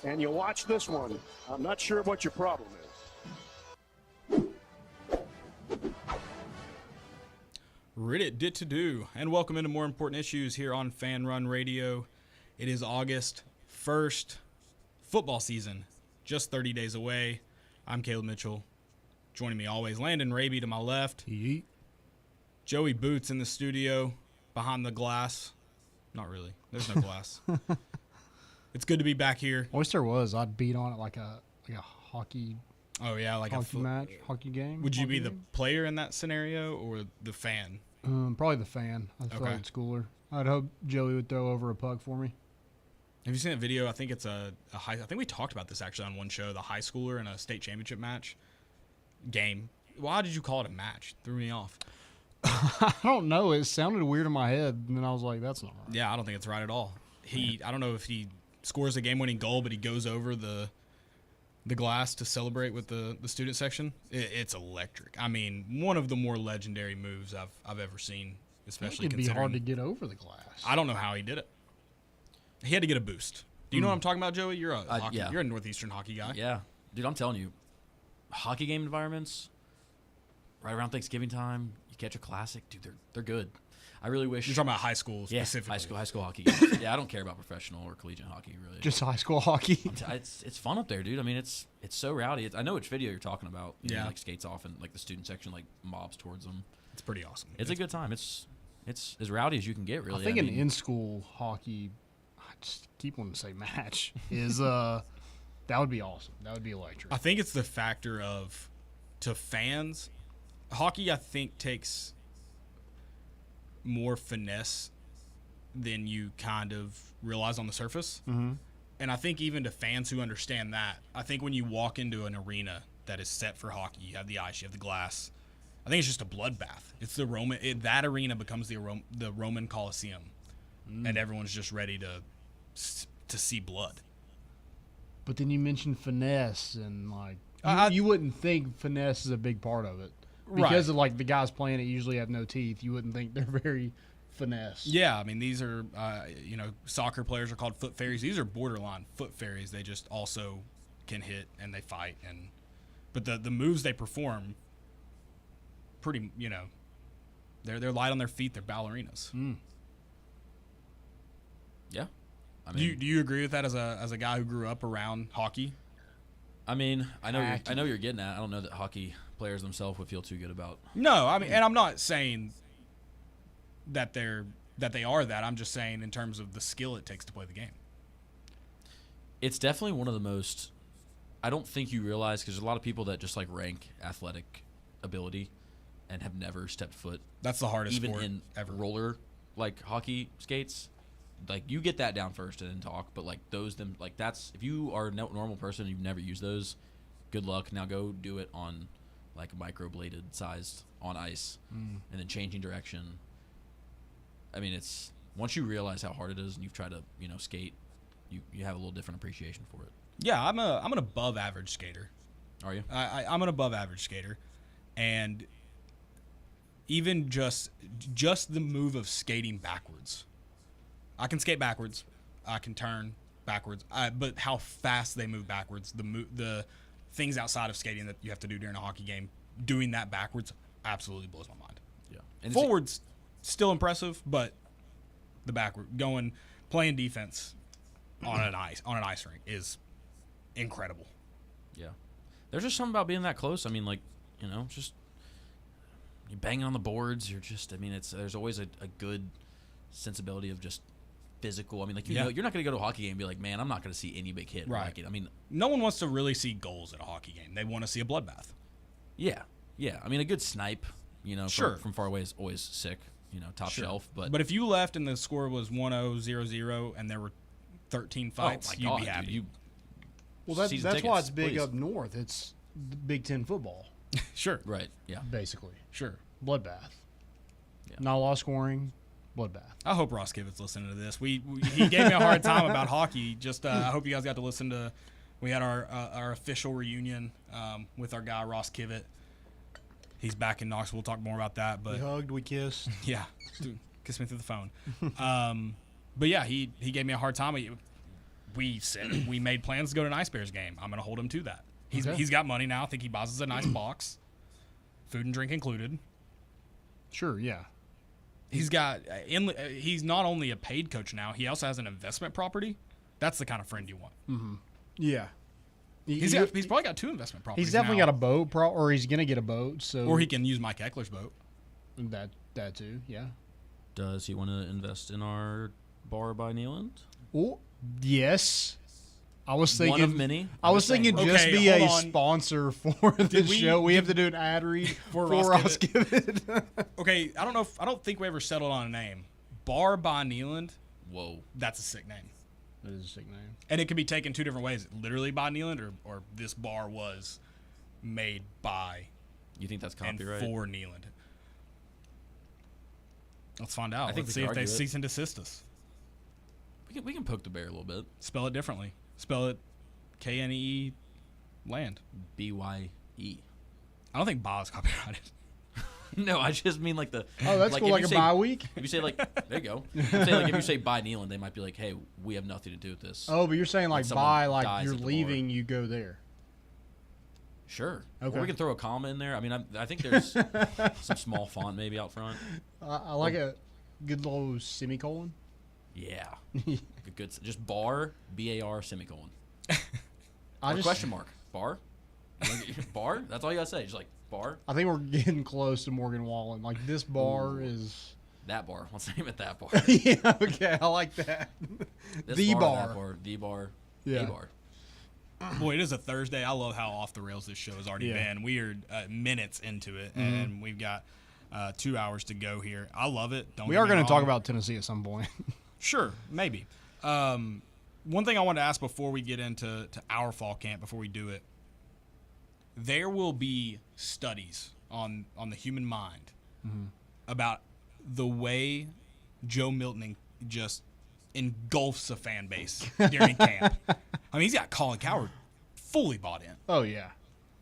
and you watch this one. I'm not sure what your problem is. Reddit did to do, and welcome into More Important Issues here on Fan Run Radio. It is August 1st, football season, just 30 days away. I'm Caleb Mitchell. Joining me always, Landon Raby to my left. Yeet. Joey Boots in the studio, behind the glass. Not really. There's no glass. It's good to be back here. I wish there was. I'd beat on it like a hockey Oh, yeah, like hockey match, hockey game. Would you hockey be the game? player in that scenario or the fan? Probably the fan. I feel Okay. like it's cooler. I'd hope Joey would throw over a puck for me. Have you seen that video? I think it's a high. I think we talked about this actually on one show. The high schooler in a state championship match game. Why did you call it a match? Threw me off. I don't know. It sounded weird in my head, and then I was like, "That's not right." Yeah, I don't think it's right at all. I don't know if he scores a game-winning goal, but he goes over the glass to celebrate with the student section. It's electric. I mean, one of the more legendary moves I've ever seen, especially It'd be considering. hard to get over the glass. I don't know how he did it. He had to get a boost. Do you know what I'm talking about, Joey? You're a yeah. You're a Northeastern hockey guy. Yeah. Dude, I'm telling you, hockey game environments, right around Thanksgiving time, you catch a classic, dude, they're good. I really wish. You're talking about high school yeah, specifically. high school hockey games. Yeah, I don't care about professional or collegiate hockey, really. Just high school hockey. It's fun up there, dude. I mean, it's so rowdy. I know which video you're talking about. You know, Yeah. like skates off and like the student section like mobs towards them. It's pretty awesome. It's a good time. It's as rowdy as you can get, really. I think mean, an in-school hockey, I just keep wanting to say match, is that would be awesome. That would be electric. I think it's the factor of, to fans, hockey I think takes more finesse than you kind of realize on the surface. Mm-hmm. And I think even to fans who understand that, I think when you walk into an arena that is set for hockey, you have the ice, you have the glass. I think it's just a bloodbath. It's the that arena becomes the Roman Coliseum, and everyone's just ready to see blood. But then you mentioned finesse, and like you wouldn't think finesse is a big part of it because of like the guys playing it usually have no teeth. You wouldn't think they're very finesse. Yeah, I mean these are soccer players are called foot fairies. These are borderline foot fairies. They just also can hit and they fight but the moves they perform, pretty they're light on their feet. They're ballerinas. yeah. I mean, Do you agree with that as a guy who grew up around hockey? I mean, I know you're getting at. I don't know that hockey players themselves would feel too good about. No, I mean, and I'm not saying that they are that. I'm just saying in terms of the skill it takes to play the game. It's definitely one of the most. I don't think you realize because there's a lot of people that just like rank athletic ability and have never stepped foot That's the hardest even sport in ever. roller like hockey skates. Like you get that down first and then talk, but like that's if you are a normal person and you've never used those, good luck. Now go do it on like microbladed sized on ice and then changing direction. I mean, it's once you realize how hard it is and you've tried to skate, you have a little different appreciation for it. Yeah, I'm an above average skater. Are you? I'm an above average skater, and even just the move of skating backwards. I can skate backwards. I can turn backwards. But how fast they move backwards, the things outside of skating that you have to do during a hockey game, doing that backwards absolutely blows my mind. Yeah. And Forwards, still impressive, but the backward playing defense on an ice rink is incredible. Yeah. There's just something about being that close. I mean, like, just you banging on the boards. You're just. I mean, there's always a good sensibility of just physical. I mean, like you're not going to go to a hockey game and be like, man, I'm not going to see any big hit. Right. Like it. I mean, No one wants to really see goals at a hockey game. They want to see a bloodbath. yeah. I mean, a good snipe, Sure. from far away is always sick. Top shelf. But if you left and the score was 1-0, 0-0, and there were 13 fights, oh my God, you'd be happy. dude, Well, that's season why tickets, it's big please. up north. It's the Big Ten football, Sure. Right. Yeah. basically. Sure. Bloodbath. Yeah. Not a lot of scoring. Bloodbath. I hope Ross Kivett's listening to this. He gave me a hard time about hockey. Just I hope you guys got to listen to. We had our official reunion with our guy Ross Kivett. He's back in Knoxville. We'll talk more about that. But We hugged, we kissed. yeah, dude, kiss me through the phone. But yeah, he gave me a hard time. we made plans to go to an Ice Bears game. I'm going to hold him to that. Okay. He's got money now. I think he buys us a nice box, food and drink included. Sure, yeah. He's he's not only a paid coach now, he also has an investment property. That's the kind of friend you want. Yeah. He's probably got 2 investment properties. He's definitely now. got a boat, or he's gonna get a boat. So Or he can use Mike Eckler's boat. that too. Yeah. Does he want to invest in our bar by Nealand? Oh, yes. I was thinking One of many. I was I'm just thinking saying. just Okay, be a hold on. sponsor for the show. We have to do an ad read for Ross Gibbett. Okay, I don't think we ever settled on a name. Bar by Nealand. Whoa. That's a sick name. That is a sick name. And it can be taken 2 different ways. Literally by Nealand or this bar was made by You think that's and copyright? for Nealand. Let's find out. I think Let's we see could if they argue it. cease and desist us. We can poke the bear a little bit. Spell it differently. Spell it Knee land. BYE. I don't think Ba is copyrighted. No, I just mean like the. Oh, that's cool. if Like you a say- bye week. If you say like, there you go. If you say by Nealand, they might be like, hey, we have nothing to do with this. Oh, but you're saying like someone bye, like dies you're at the leaving, you go there. Sure. Okay. Or we can throw a comma in there. I mean, I think there's some small font maybe out front. I like a good little semicolon. Yeah. Good. Just bar, BAR, semicolon. I Or just question mark. Bar? Bar? That's all you got to say. Just like, bar? I think we're getting close to Morgan Wallen. Like this bar Ooh. is. That bar. Let's name it that bar. Yeah. Okay. I like that. This The bar, bar. that bar, the bar, Yeah. a bar. Boy, it is a Thursday. I love how off the rails this show has already Yeah. been. We are minutes into it, and we've got 2 hours to go here. I love it. We are going to talk about Tennessee at some point. Sure, maybe. One thing I wanted to ask before we get into our fall camp, before we do it, there will be studies on the human mind about the way Joe Milton just engulfs a fan base during camp. I mean, he's got Colin Cowherd fully bought in. Oh yeah,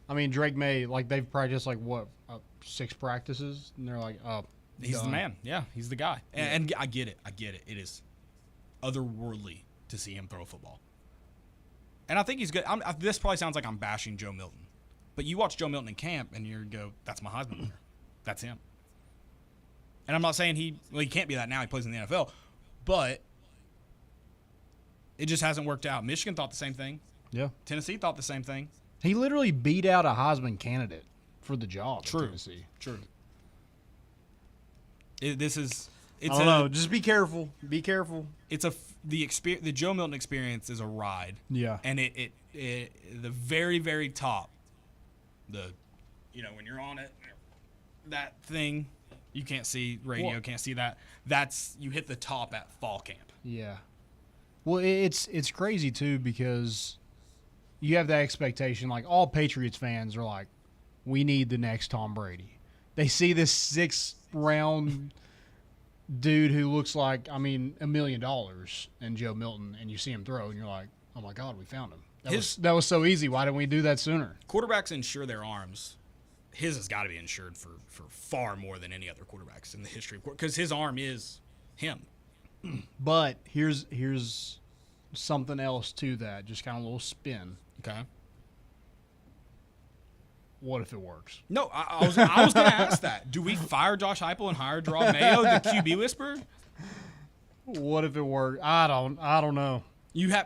I mean Drake May, like they've practiced like what 6 practices, and they're like, oh, He's the done. man. Yeah, he's the guy. And I get it. It is otherworldly to see him throw a football. And I think he's good. This probably sounds like I'm bashing Joe Milton. But you watch Joe Milton in camp, and you go, that's my Heisman winner. That's him. And I'm not saying he can't be that now. He plays in the NFL. But it just hasn't worked out. Michigan thought the same thing. Yeah, Tennessee thought the same thing. he literally beat out a Heisman candidate for the job. True. At Tennessee. True. It's I don't know. Just be careful. Be careful. the Joe Milton experience is a ride. Yeah. And it the very, very top, when you're on it, that thing, you can't see radio, Well- can't see that. That's, you hit the top at fall camp. Yeah. Well, it's crazy too because you have that expectation. Like all Patriots fans are like, we need the next Tom Brady. They see this 6th round dude who looks like $1 million and Joe Milton, and you see him throw, and you're like, oh my God, we found him. That was so easy. Why didn't we do that sooner? Quarterbacks insure their arms. His has got to be insured for far more than any other quarterbacks in the history of because his arm is him. But here's something else to that. Just kind of a little spin. Okay. What if it works? No, I was going to ask that. Do we fire Josh Heupel and hire Gerard Mayo, the QB whisperer? What if it works? I don't know.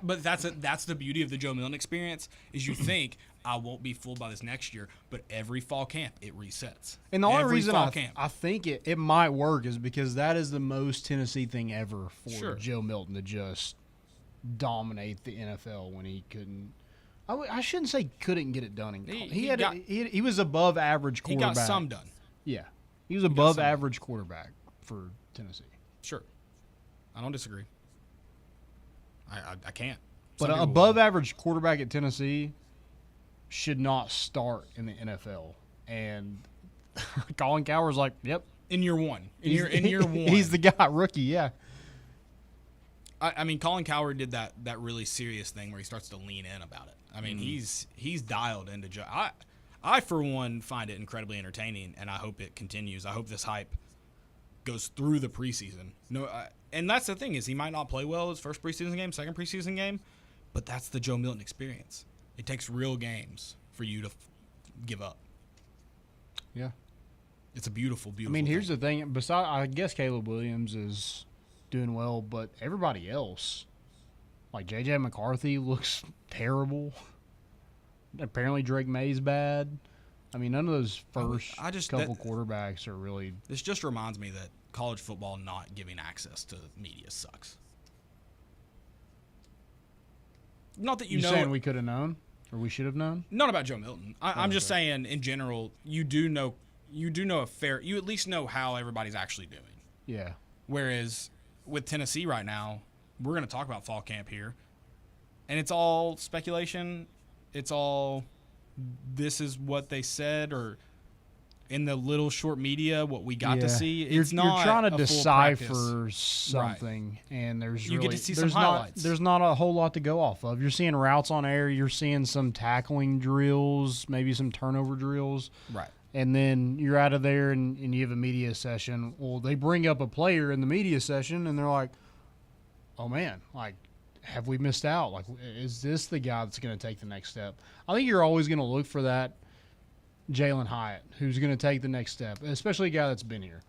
But that's the beauty of the Joe Milton experience is you think I won't be fooled by this next year, but every fall camp it resets. And the only Every reason fall I think it might work is because that is the most Tennessee thing ever for Sure. Joe Milton to just dominate the NFL when he couldn't. I shouldn't say couldn't get it done. He was above average he quarterback. got some done. Yeah, he was above some. average quarterback for Tennessee. Sure, I don't disagree. I can't. But Some an people above will. average quarterback at Tennessee should not start in the NFL. And Colin Cowherd's like, yep. in year one. In year one, He's the guy, rookie, yeah. I mean, Colin Cowherd did that really serious thing where he starts to lean in about it. I mean, he's dialed into Joe. I for one find it incredibly entertaining, and I hope it continues. I hope this hype goes through the preseason. And that's the thing is he might not play well his first preseason game, second preseason game, But that's the Joe Milton experience. It takes real games for you to give up. Yeah. It's a beautiful, I beautiful mean, here's thing. the thing. Besides, I guess Caleb Williams is doing well, but everybody else, like J.J. McCarthy, looks terrible. Apparently, Drake May's bad. I mean, none of those first I just- couple that- quarterbacks are really. This just reminds me that college football not giving access to media sucks. Not that you know saying we could have known or we should have known? not about Joe Milton. I'm just okay. saying in general, you do know a fair. You at least know how everybody's actually doing. Yeah. Whereas with Tennessee right now, we're going to talk about fall camp here, and it's all speculation. It's all this is what they said, or in the little short media what we got to see. It's you're not trying a to full decipher practice. something, and there's You get really, to see some there's highlights. There's not a whole lot to go off of. You're seeing routes on air. You're seeing some tackling drills, maybe some turnover drills. Right. And then you're out of there and you have a media session. Well, they bring up a player in the media session, and they're like, oh, man, like, have we missed out? Like, is this the guy that's going to take the next step? I think you're always going to look for that Jalen Hyatt, who's going to take the next step, especially a guy that's been here.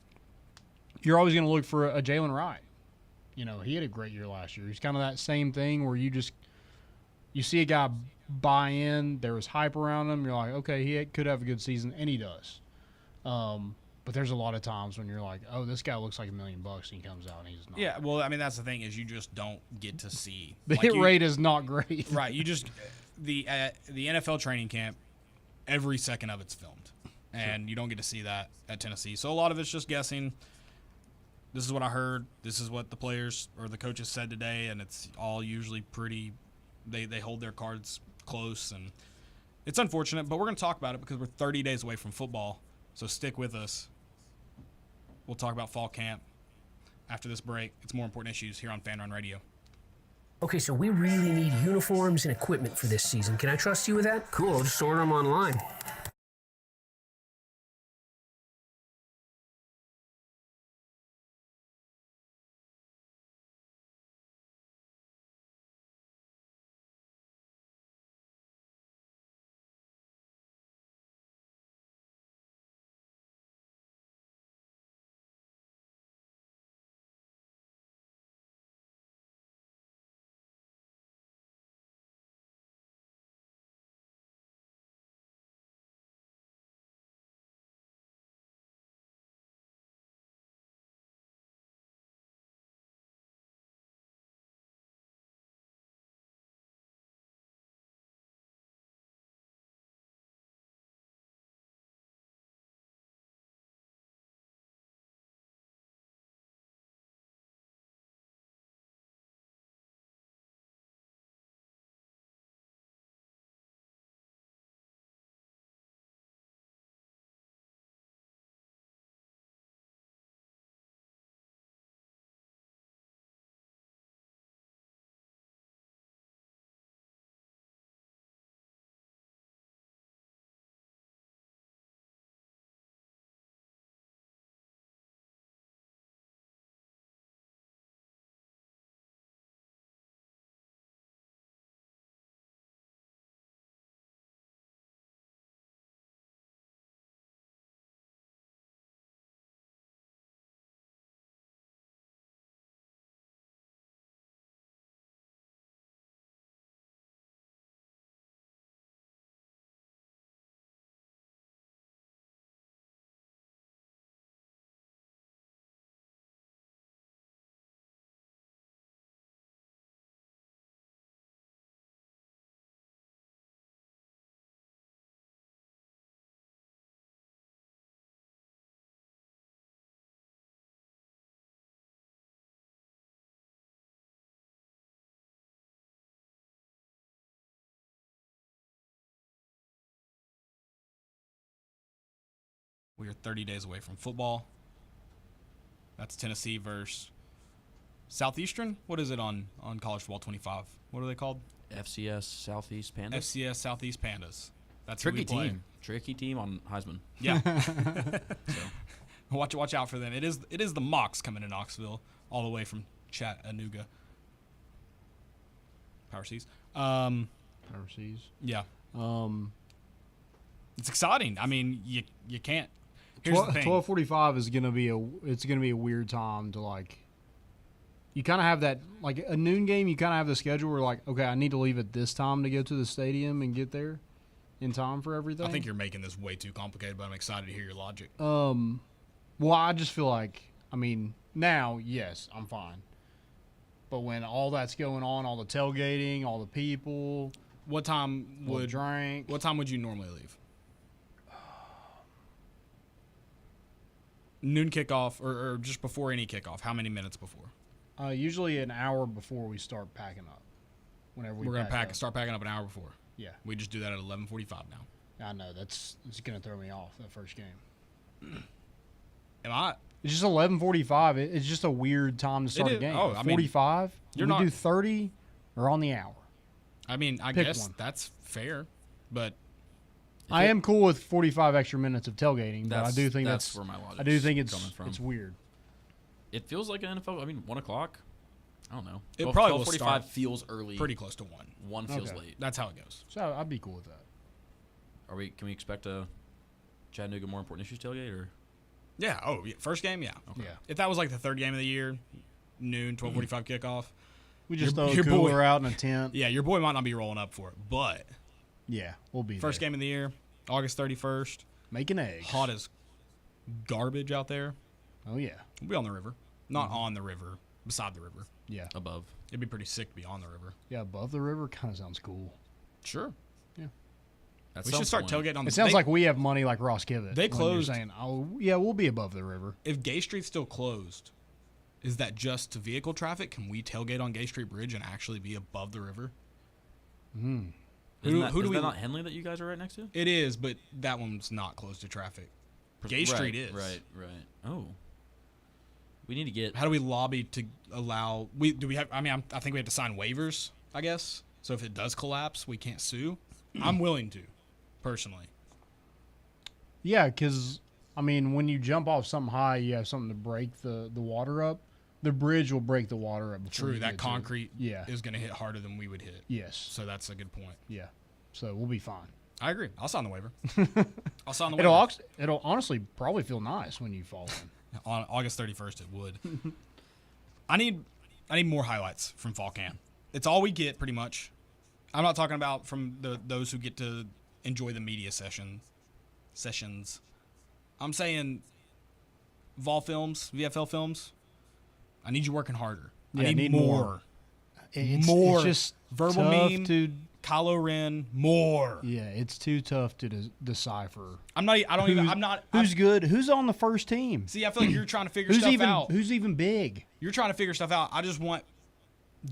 You're always going to look for a Jalen Wright. You know, he had a great year last year. He's kind of that same thing where you see a guy buy in, there was hype around him, you're like, okay, he could have a good season, and he does. But there's a lot of times when you're like, oh, this guy looks like $1 million, and he comes out and he's not. Yeah, well, I mean, that's the thing is you just don't get to see. The Like hit you- rate is not great. Right. You just the NFL training camp, every second of it's filmed, and you don't get to see that at Tennessee. So a lot of it's just guessing. This is what I heard. This is what the players or the coaches said today, and it's all usually pretty. They hold their cards close, and it's unfortunate, but we're going to talk about it because we're 30 days away from football. So stick with us. We'll talk about fall camp after this break. It's More Important Issues here on Fan Run Radio. Okay, so we really need uniforms and equipment for this season. Can I trust you with that? Cool, I'll just order them online. We are 30 days away from football. That's Tennessee versus Southeastern. What is it on College Football 25? What are they called? FCS Southeast Pandas. FCS Southeast Pandas. That's who Tricky we play. team. Tricky team on Heisman. Yeah. Watch out for them. It is the Mocs coming to Knoxville all the way from Chattanooga. Power C's. Overseas. Yeah, Um, it's exciting. I mean, you can't. Here's the thing. 12:45 is gonna be a weird time to like. You kind of have that like a noon game. You kind of have the schedule where like, okay, I need to leave at this time to go to the stadium and get there in time for everything. I think you're making this way too complicated, but I'm excited to hear your logic. Well, I just feel like, I mean, now, yes, I'm fine. But when all that's going on, all the tailgating, all the people, What time all the would drink. What time would you normally leave? Noon kickoff, or just before any kickoff. How many minutes before? Usually an hour before we start packing up. Whenever We're gonna pack up. start packing up an hour before. Yeah, We just do that at 11:45 now. I know it's gonna throw me off that first game. Am I? It's just 11:45. It's just a weird time to start a is. game. Oh, I mean, 45. you're we not- do 30 or on the hour. I mean, I Pick guess one. that's fair, but I am cool with 45 extra minutes of tailgating, but I do think that's where my logic. I do think it's coming from. it's weird. It feels like an NFL. I mean, 1 o'clock. I don't know. It probably will 12:45 start feels early. pretty close to 1. 1 feels Okay. late. That's how it goes. So I'd be cool with that. Can we expect a Chattanooga More Important Issues tailgate or? Yeah. Oh, yeah. First game. Yeah. Yeah. If that was like the third game of the year, noon, 12:45 kickoff. We just Your- throw a your boy- cooler out in a tent. Yeah, your boy might not be rolling up for it, but Yeah, we'll be first there. game of the year, August 31st, Making eggs. hot as garbage out there. Oh yeah, We'll be on the river, not on the river, beside the river. yeah, Above. It'd be pretty sick to be on the river. yeah. Above the river kind of sounds cool. Sure. At We some should start point. tailgating on the. It sounds they- like we have money like Ross Kivett. They when you're closed- Saying, oh yeah, we'll be above the river. If Gay Street's still closed, is that just to vehicle traffic? Can we tailgate on Gay Street Bridge and actually be above the river? Isn't Who that, do is we- that not Henley that you guys are right next to? It is, but that one's not closed to traffic. Gay Right, Street is. Right. Oh. We need to get. How do we lobby to allow? Do we have? I mean, I think we have to sign waivers. I guess. So if it does collapse, we can't sue. I'm willing to, personally. Yeah, because I mean, when you jump off something high, you have something to break the water up. The bridge will break the water up. before True, you that get to it. concrete Yeah. is going to hit harder than we would hit. Yes. So that's a good point. Yeah. So we'll be fine. I agree. I'll sign the waiver. I'll sign the It'll waiver. it'll honestly probably feel nice when you fall in. On August 31st, it would. I need more highlights from fall camp. It's all we get, pretty much. I'm not talking about from those who get to enjoy the media sessions. I'm saying Vol Films, VFL Films. I need you working harder. Yeah, I need more. It's just Verbal tough meme. to. Kylo Ren, more. Yeah, it's too tough to decipher. I'm not. I don't even. I'm not. Who's good? Who's on the first team? See, I feel like you're trying to figure Who's stuff even out. Who's even big? You're trying to figure stuff out. I just want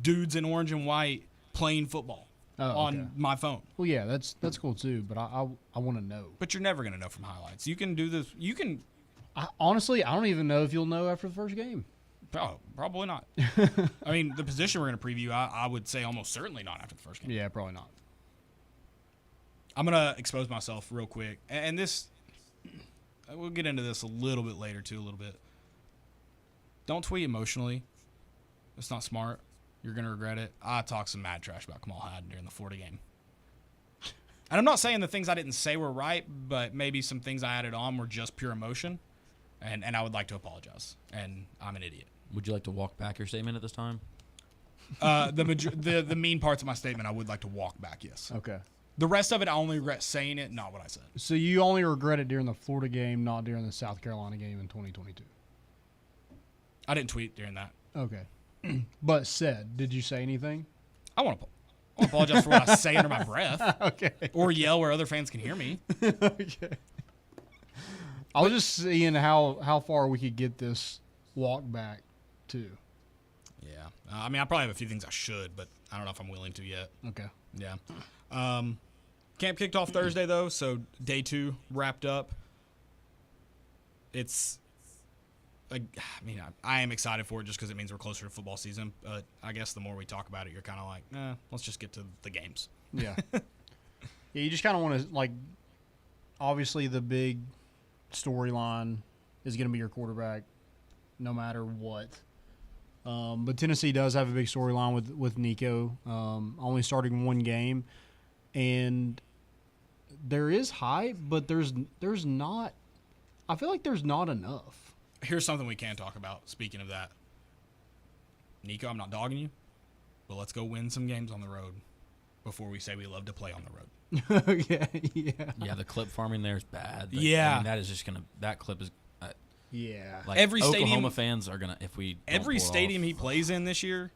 dudes in orange and white playing football on okay. my phone. Well, yeah, that's cool too. But I want to know. But you're never gonna know from highlights. You can do this. You can. Honestly, I don't even know if you'll know after the first game. Oh, probably not. I mean, the position we're gonna preview, I would say almost certainly not after the first game. Yeah, probably not. I'm gonna expose myself real quick, and this. We'll get into this a little bit later too. A little bit. Don't tweet emotionally. It's not smart. You're gonna regret it. I talked some mad trash about Kamal Haddon during the Florida game. And I'm not saying the things I didn't say were right, but maybe some things I added on were just pure emotion. And I would like to apologize. And I'm an idiot. Would you like to walk back your statement at this time? The mean parts of my statement, I would like to walk back, yes. Okay. The rest of it, I only regret saying it, not what I said. So you only regret it during the Florida game, not during the South Carolina game in 2022. I didn't tweet during that. Okay. But did you say anything? I want to apologize for what I say under my breath Okay. or yell where other fans can hear me. Okay. I was just seeing how far we could get this walk back to. Yeah. I mean, I probably have a few things I should, but I don't know if I'm willing to yet. Okay. Yeah. Camp kicked off Thursday, though, so day 2 wrapped up. It's, like, I mean, I am excited for it just because it means we're closer to football season. But I guess the more we talk about it, you're kind of like, let's just get to the games. Yeah. Yeah, you just kind of want to, like, obviously the big storyline is going to be your quarterback no matter what. But Tennessee does have a big storyline with Nico, only starting one game, and there is hype, but there's not. I feel like there's not enough. Here's something we can talk about. Speaking of that, Nico, I'm not dogging you, but let's go win some games on the road before we say we love to play on the road. yeah. Yeah, the clip farming there is bad. Yeah. I mean, that is just gonna. That clip is. Yeah. Like Every Oklahoma stadium- fans are gonna if we don't Every pull it stadium off. he plays in this year,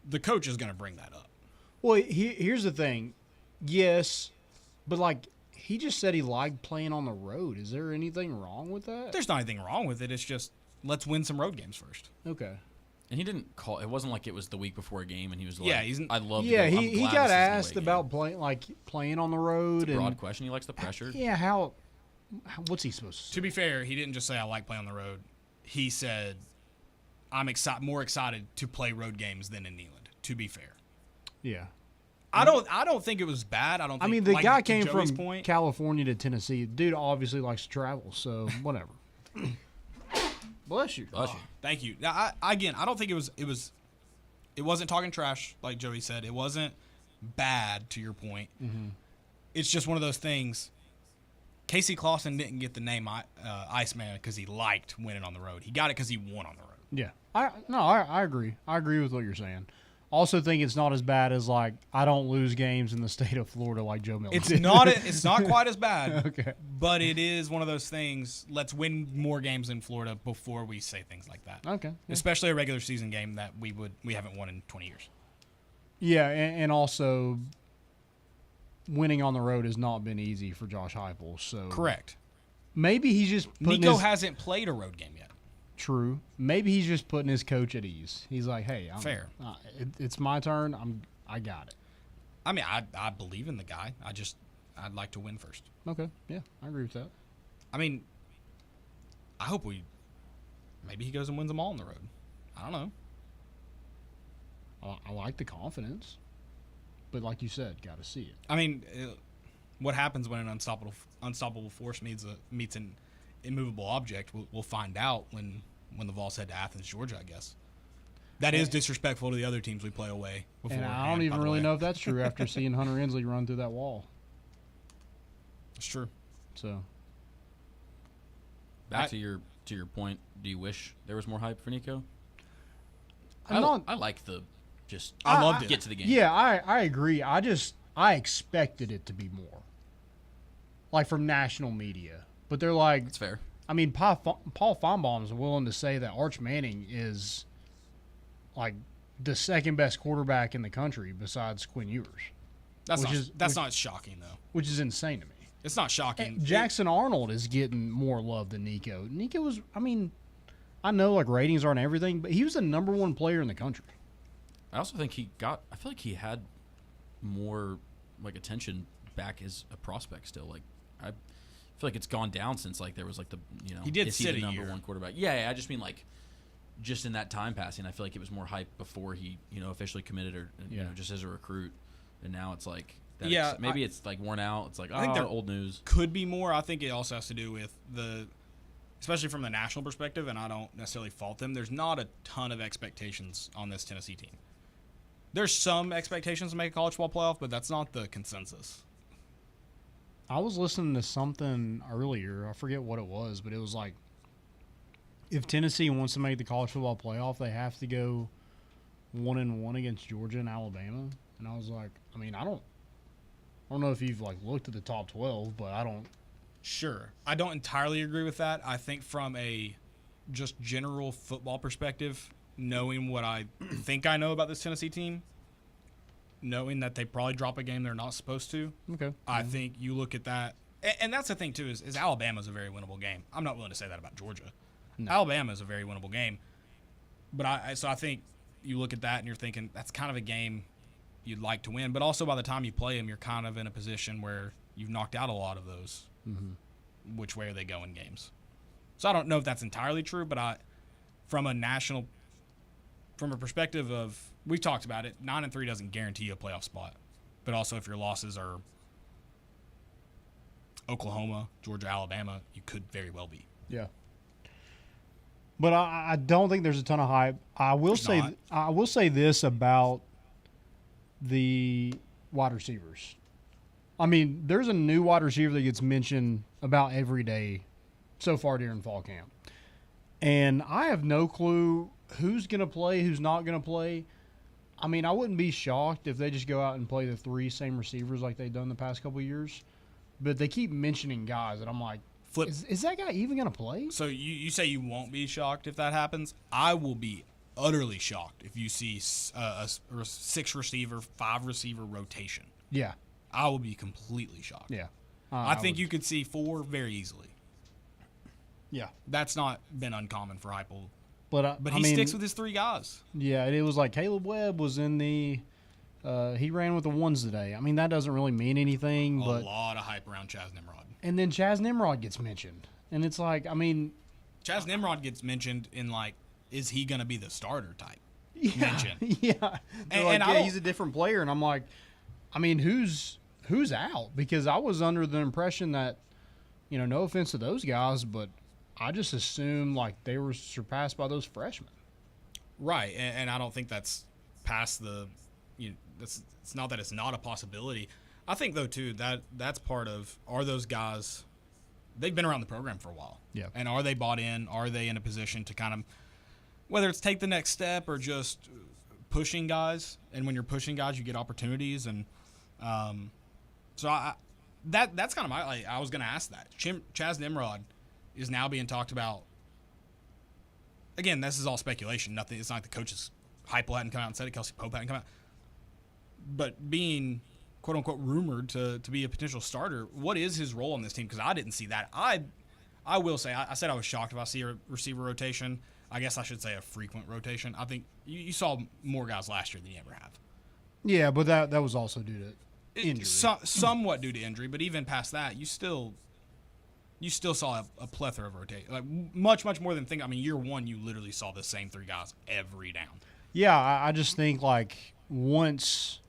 the coach is going to bring that up. Well, here's the thing. Yes, but like he just said he liked playing on the road. Is there anything wrong with that? There's not anything wrong with it. It's just let's win some road games first. Okay. And he didn't call. It wasn't like it was the week before a game, and he was like, Yeah, he's- "I'd love to Yeah, go. I'm he glad got this is an asked away game." about playing on the road It's a broad and question. He likes the pressure. yeah, what's he supposed to say? To be fair, he didn't just say I like playing on the road. He said I'm more excited to play road games than in Neyland. To be fair, Yeah. I don't think it was bad. I don't. Think, I mean, the like, guy to came Joey's from point, California to Tennessee. Dude obviously likes to travel, so whatever. Bless you. Bless you. Thank you. Now, I don't think it wasn't talking trash like Joey said. It wasn't bad to your point. Mm-hmm. It's just one of those things. Casey Clausen didn't get the name Iceman because he liked winning on the road. He got it because he won on the road. Yeah. I agree. I agree with what you're saying. Also think it's not as bad as like I don't lose games in the state of Florida like Joe Milton. It's did. not. It's not quite as bad. Okay. But it is one of those things. Let's win more games in Florida before we say things like that. Okay. Yeah. Especially a regular season game that we haven't won in 20 years. Yeah, and also winning on the road has not been easy for Josh Heupel. So Correct. maybe he's just putting Nico his, hasn't played a road game yet. true. Maybe he's just putting his coach at ease. He's like, hey, Fair. It's my turn. I got it. I mean, I believe in the guy. I'd like to win first. Okay. Yeah, I agree with that. I mean, I hope maybe he goes and wins them all on the road. I don't know. I like the confidence, but like you said, got to see it. I mean, what happens when an unstoppable force meets an immovable object? We'll find out when the Vols head to Athens, Georgia. I guess that is disrespectful to the other teams we play away. And I don't even really know if that's true after seeing Hunter Inslee run through that wall. It's true. So Back to your point. Do you wish there was more hype for Nico? I'm I like the just. I loved it. Get to the game. yeah, I agree. I expected it to be more, like from national media. But they're like, That's fair. I mean, Paul Feinbaum's willing to say that Arch Manning is like the second best quarterback in the country besides Quinn Ewers, That's Which not is- not shocking though. which is insane to me. It's not shocking. Jackson Arnold is getting more love than Nico. Nico was, I mean, I know like ratings aren't everything, but he was the number one player in the country. I also think I feel like he had more like attention back as a prospect still. Like I feel like it's gone down since like there was like the He did is sit the a number year. one quarterback. Yeah, I just mean like just in that time passing, I feel like it was more hype before he officially committed or Yeah. just as a recruit, and now it's like that Yeah, maybe it's like worn out. It's like I think they're old news. Could be more. I think it also has to do with especially from the national perspective, and I don't necessarily fault them. There's not a ton of expectations on this Tennessee team. There's some expectations to make a college football playoff, but that's not the consensus. I was listening to something earlier. I forget what it was, but it was like if Tennessee wants to make the college football playoff, they have to go 1-1 against Georgia and Alabama. And I was like, I mean, I don't know if you've like looked at the top 12, but I don't. Sure. I don't entirely agree with that. I think from a just general football perspective, knowing what I think I know about this Tennessee team, knowing that they probably drop a game they're not supposed to, Okay. I think you look at that. And that's the thing, too, is Alabama's a very winnable game. I'm not willing to say that about Georgia. No. Alabama's a very winnable game. But I think you look at that and you're thinking that's kind of a game you'd like to win. But also by the time you play them, you're kind of in a position where you've knocked out a lot of those. Which way are they going games? So I don't know if that's entirely true, but from a perspective of, we've talked about it, 9-3 doesn't guarantee you a playoff spot. But also if your losses are Oklahoma, Georgia, Alabama, you could very well be. Yeah. But I don't think there's a ton of hype. I will say this about the wide receivers. I mean, there's a new wide receiver that gets mentioned about every day so far during fall camp. And I have no clue who's going to play, who's not going to play. I mean, I wouldn't be shocked if they just go out and play the 3 same receivers like they've done the past couple of years. But they keep mentioning guys that I'm like, Flip. is that guy even going to play? So you say you won't be shocked if that happens. I will be utterly shocked if you see a 6 receiver, 5 receiver rotation. Yeah. I will be completely shocked. Yeah. I think you could see 4 very easily. Yeah. That's not been uncommon for Heupel. But But he sticks with his 3 guys. Yeah, it was like Caleb Webb was in the he ran with the ones today. I mean, that doesn't really mean anything, A but lot of hype around Chaz Nimrod. and then Chaz Nimrod gets mentioned. And it's like, I mean, Chaz Nimrod gets mentioned in like, is he going to be the starter type? yeah, Mention. yeah. They're And like, I yeah, don't- he's a different player, and I'm like, I mean, who's out? Because I was under the impression that, you know, no offense to those guys, but I just assumed like they were surpassed by those freshmen. Right, and I don't think that's past the, it's not that it's not a possibility. I think though too that's part of, are those guys, they've been around the program for a while. Yeah. And are they bought in? Are they in a position to kind of, whether it's take the next step or just pushing guys? And when you're pushing guys, you get opportunities. And so that's kind of my, like, I was going to ask that. Chaz Nimrod is now being talked about. Again, this is all speculation. Nothing. It's not like the coaches. Heupel hadn't come out and said it. Kelsey Pope hadn't come out. But being, quote unquote, rumored to be a potential starter, what is his role on this team? Because I didn't see that. I will say, I said I was shocked if I see a receiver rotation. I guess I should say a frequent rotation. I think you saw more guys last year than you ever have. Yeah, but that was also due to injury. Somewhat due to injury, but even past that, you still saw a plethora of rotation, like much more than think. I mean, year one, you literally saw the same 3 guys every down. Yeah, I just think like once,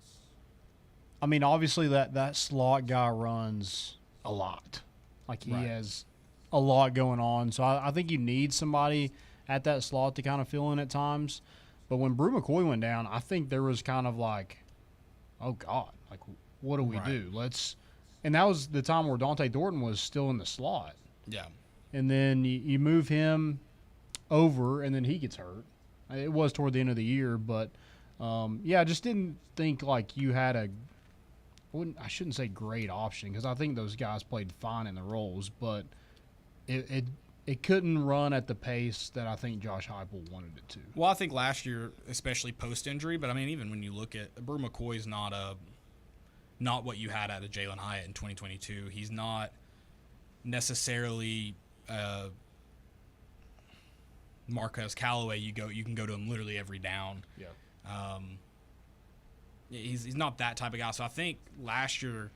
I mean, obviously that slot guy runs a lot. Like he has a lot going on. So I think you need somebody at that slot to kind of fill in at times. But when Brew McCoy went down, I think there was kind of like, oh God, like what do we do? And that was the time where Dante Thornton was still in the slot. Yeah. And then you move him over, and then he gets hurt. It was toward the end of the year, but I just didn't think like you had I shouldn't say great option, because I think those guys played fine in the roles, but it couldn't run at the pace that I think Josh Heupel wanted it to. Well, I think last year, especially post-injury, but I mean, even when you look at Brew McCoy's not what you had out of Jalen Hyatt in 2022. He's not necessarily Marquez Callaway. You can go to him literally every down. Yeah. He's not that type of guy. So I think last year,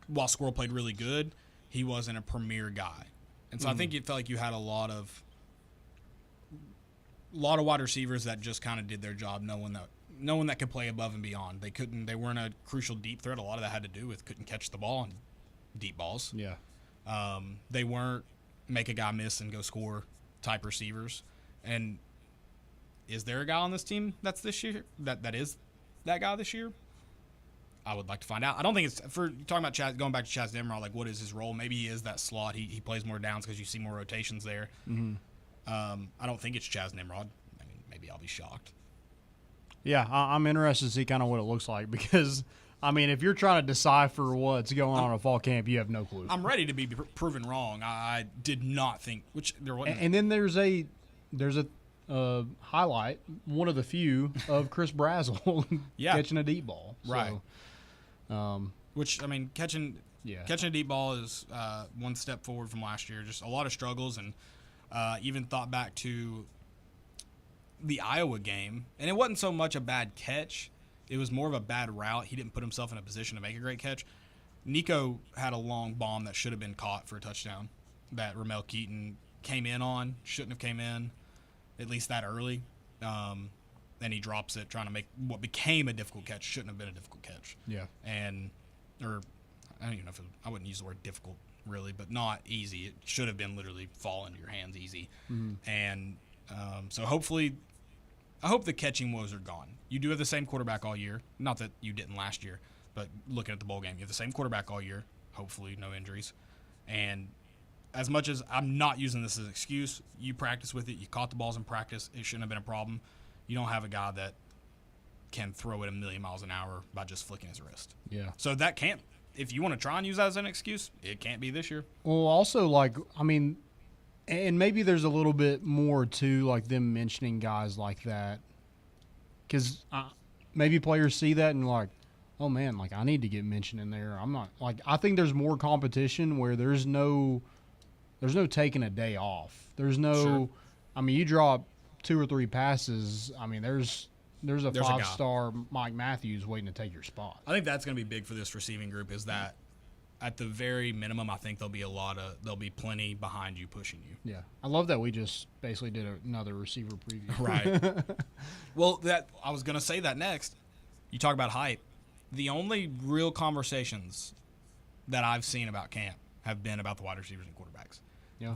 while Squirrel played really good, he wasn't a premier guy. And so I think it felt like you had a lot of wide receivers that just kind of did their job, knowing that could play above and beyond. They weren't a crucial deep threat. A lot of that had to do with couldn't catch the ball on deep balls. Yeah. They weren't make a guy miss and go score type receivers. And is there a guy on this team that's this year that is that guy this year? I would like to find out. I don't think it's for talking about Chaz, going back to Chaz Nimrod. Like, what is his role? Maybe he is that slot. He plays more downs because you see more rotations there. Mm-hmm. I don't think it's Chaz Nimrod. I mean, maybe I'll be shocked. Yeah, I'm interested to see kind of what it looks like, because, I mean, if you're trying to decipher what's going on at fall camp, you have no clue. I'm ready to be proven wrong. I did not think, which there wasn't. And then there's a highlight, one of the few, of Chris Brazzell catching a deep ball. Right. So, which, I mean, catching a deep ball is one step forward from last year. Just a lot of struggles, and even thought back to the Iowa game, and it wasn't so much a bad catch. It was more of a bad route. He didn't put himself in a position to make a great catch. Nico had a long bomb that should have been caught for a touchdown that Ramel Keaton came in on. Shouldn't have came in, at least that early. Then he drops it, trying to make what became a difficult catch. Shouldn't have been a difficult catch. yeah. Or I don't even know if I wouldn't use the word difficult. really, but not easy. It should have been literally fall into your hands easy. And so hopefully, I hope the catching woes are gone. You do have the same quarterback all year. Not that you didn't last year, but looking at the bowl game, you have the same quarterback all year. Hopefully, no injuries. And as much as I'm not using this as an excuse, you practice with it. You caught the balls in practice. It shouldn't have been a problem. You don't have a guy that can throw it a million miles an hour by just flicking his wrist. Yeah. So that can't, if you want to try and use that as an excuse, it can't be this year. Well, also, like, I mean, and maybe there's a little bit more to, like, them mentioning guys like that. Because maybe players see that and, like, oh, man, like, I need to get mentioned in there. I'm not, like, I think there's more competition where there's no taking a day off. There's no, Sure. I mean, you drop 2 or 3 passes. I mean, there's a There's a guy. 5-star Mike Matthews waiting to take your spot. I think that's going to be big for this receiving group is that at the very minimum, I think there'll be plenty behind you pushing you. Yeah. I love that we just basically did another receiver preview. Right. Well, I was going to say that next. You talk about hype. The only real conversations that I've seen about camp have been about the wide receivers and quarterbacks. Yeah.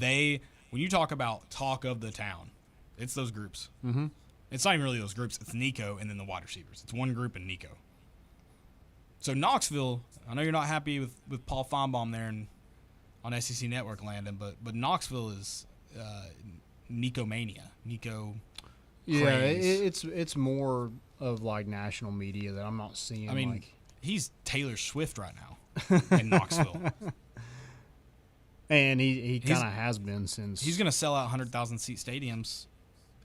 When you talk about talk of the town, it's those groups. Mm-hmm. It's not even really those groups. It's Nico and then the wide receivers. It's one group and Nico. So Knoxville, I know you're not happy with Paul Feinbaum there on SEC Network, Landon, but Knoxville is Nico mania. Nico Yeah, craze. it's more of like national media that I'm not seeing. I mean, like, he's Taylor Swift right now in Knoxville. and he kind of has been since He's going to sell out 100,000 seat stadiums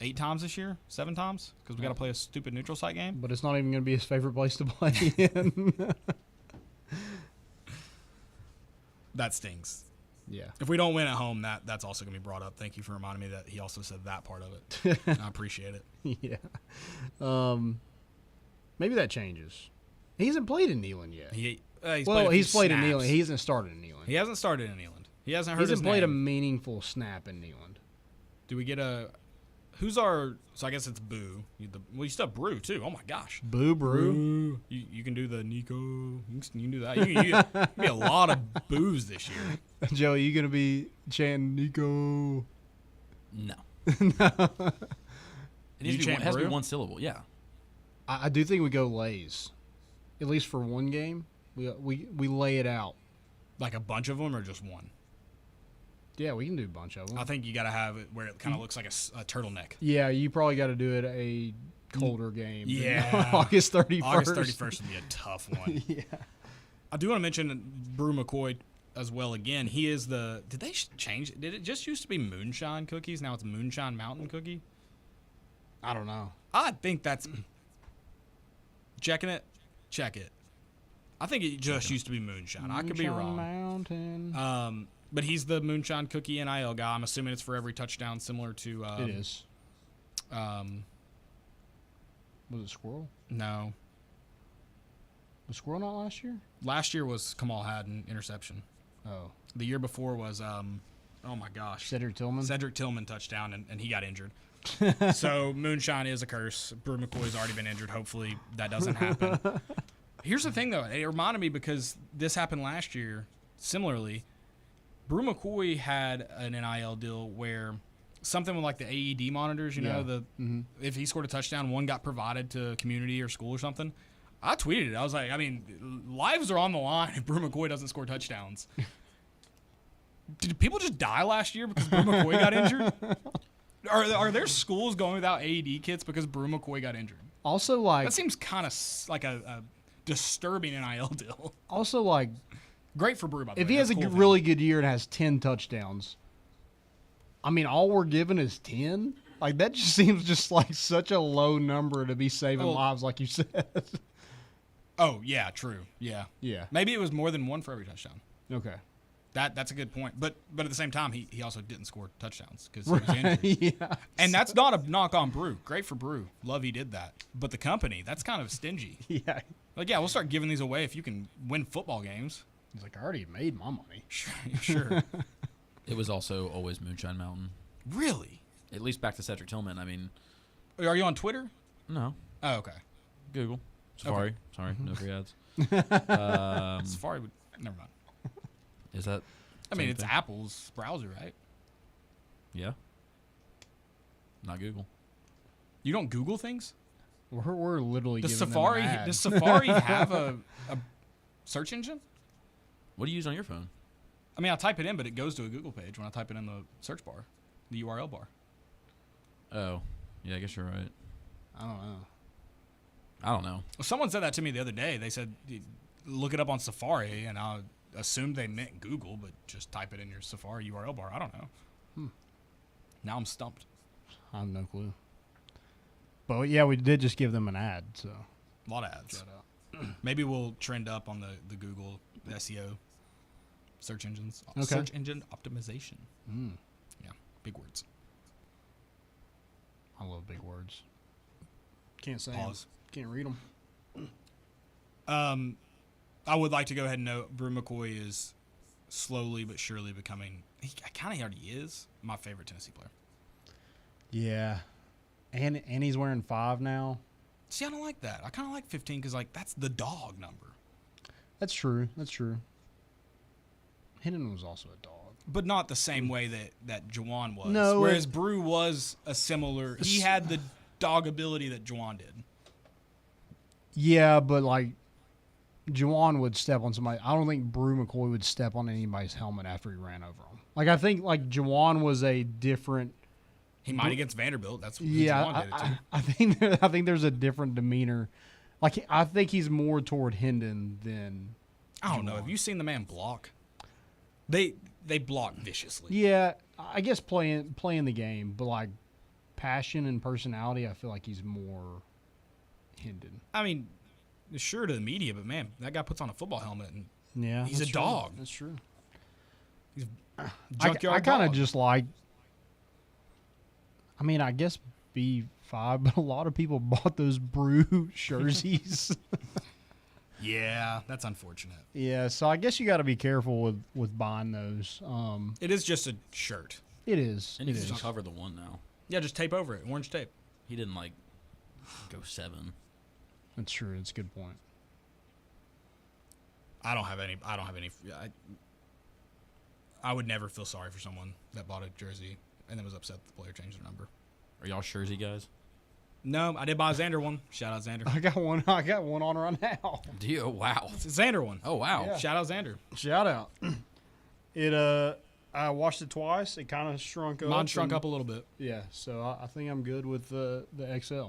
8 times this year, 7 times, because we got to play a stupid neutral site game. but it's not even going to be his favorite place to play in. That stings. Yeah, If we don't win at home, that's also going to be brought up. Thank you for reminding me that he also said that part of it. I appreciate it. yeah. Maybe that changes. He hasn't played in Neyland yet. He's He's played in snaps. Neyland. He hasn't started in Neyland. He hasn't started in Neyland. He hasn't He heard his hasn't played a name. meaningful snap in Neyland. Do we get a? Who's our? So I guess it's Boo. You still have Brew too. Oh my gosh. Boo Brew. You can do the Nico. You can do that. You can be a lot of boos this year. Joey, you gonna be chanting Nico? No. It You needs to be chant one, has to be Brew? one syllable. Yeah. I do think we go lays, at least for one game. We lay it out. Like a bunch of them or just one? Yeah, we can do a bunch of them. I think you got to have it where it kind of looks like a turtleneck. Yeah, you probably got to do it a colder game. than Yeah. August 31st. August 31st would be a tough one. Yeah. I do want to mention Brew McCoy as well again. He is the. Did they change? Did it just used to be Moonshine Cookies? Now it's Moonshine Mountain Cookie? I don't know. I think that's. Checking it? Check it. I think it just used to be Moonshine. I could be Moonshine wrong. Mountain. But he's the Moonshine Cookie NIL guy. I'm assuming it's for every touchdown, similar to. It is. Was Was it Squirrel? No. Was Squirrel not last year? Last year was Kamal Haddon interception. Oh. The year before was, oh my gosh. Cedric Tillman? Cedric Tillman touchdown, and he got injured. So Moonshine is a curse. Brew McCoy's already been injured. Hopefully that doesn't happen. Here's the thing, though. It reminded me because this happened last year. Similarly, Brew McCoy had an NIL deal where something with like the AED monitors, you know, if he scored a touchdown, one got provided to community or school or something. I tweeted it. I was like, I mean, lives are on the line if Brew McCoy doesn't score touchdowns. Did people just die last year because Brew McCoy got injured? Are there schools going without AED kits because Brew McCoy got injured? Also, like, That seems kind of like a disturbing NIL deal. like, Great for Brew, by the way. if he has a That's cool of him. really good year and has 10 touchdowns, I mean, all we're given is 10? Like, that just seems just like such a low number to be saving Well- lives, like you said. Oh, yeah, true. Yeah. Yeah. Maybe it was more than one for every touchdown. Okay. That's a good point. But at the same time, he also didn't score touchdowns because he was injured. Yeah. And that's not a knock on Brew. Great for Brew. Love he did that. But the company, that's kind of stingy. Yeah. Like, yeah, we'll start giving these away if you can win football games. He's like, I already made my money. Sure. It was also always Moonshine Mountain. Really? At least back to Cedric Tillman. I mean, Are you on Twitter? no. Oh, okay. Google. Safari. Sorry, no free ads. Safari would. Never mind. Is that? I mean, Same it's thing. Apple's browser, right? Yeah. Not Google. You don't Google things? We're literally Does giving Safari them an ad. does Safari have a search engine? What do you use on your phone? I mean, I type it in, but it goes to a Google page when I type it in the search bar, the URL bar. Oh, yeah, I guess you're right. I don't know. I don't know. Well, someone said that to me the other day. They said, look it up on Safari, and I assumed they meant Google, but just type it in your Safari URL bar. I don't know. Now I'm stumped. I have no clue. But yeah, we did just give them an ad, so A lot of ads. shout out. Maybe we'll trend up on the Google SEO search engines. Okay. Search engine optimization. Mm, Yeah, big words. I love big words. Can't say 'em. Pause. Can't read them. I would like to go ahead and note Brew McCoy is slowly but surely becoming. He kind of already is my favorite Tennessee player. Yeah, and he's wearing 5 now. See, I don't like that. I kind of like 15 because like that's the dog number. That's true. That's true. Hendon was also a dog. But not the same way that Juwan was. No, Whereas Brew was a similar. He had the dog ability that Juwan did. Yeah, but like Juwan would step on somebody. I don't think Brew McCoy would step on anybody's helmet after he ran over him. Like I think like Juwan was a different. He might against Vanderbilt. That's what Yeah, Juwan did it to. I think there's a different demeanor. Like I think he's more toward Hendon than. I don't know. Have you seen the man block? They block viciously. Yeah, I guess playing the game, but like passion and personality, I feel like he's more Hendon. I mean, sure to the media, but man, that guy puts on a football helmet and Yeah, He's that's a true. dog. That's true. junkyard I kind of dog. just like. I mean, I guess B5, but a lot of people bought those Brew jerseys. Yeah, that's unfortunate. Yeah, so I guess you got to be careful with buying those. It is just a shirt. It is. And It he is. can just cover the one now. Yeah, just tape over it. Orange tape. He didn't like go 7. That's true. That's a good point. I don't have any. I would never feel sorry for someone that bought a jersey and then was upset that the player changed their number. Are y'all Jersey guys? No, I did buy a Xander one. Shout out Xander. I got one on right now. Do you? Oh, wow. It's a Xander one. Oh, wow. Yeah. Shout out Xander. Shout out. It I washed it twice. It kind of shrunk up. Mine shrunk and- up a little bit. Yeah, so I think I'm good with the XL.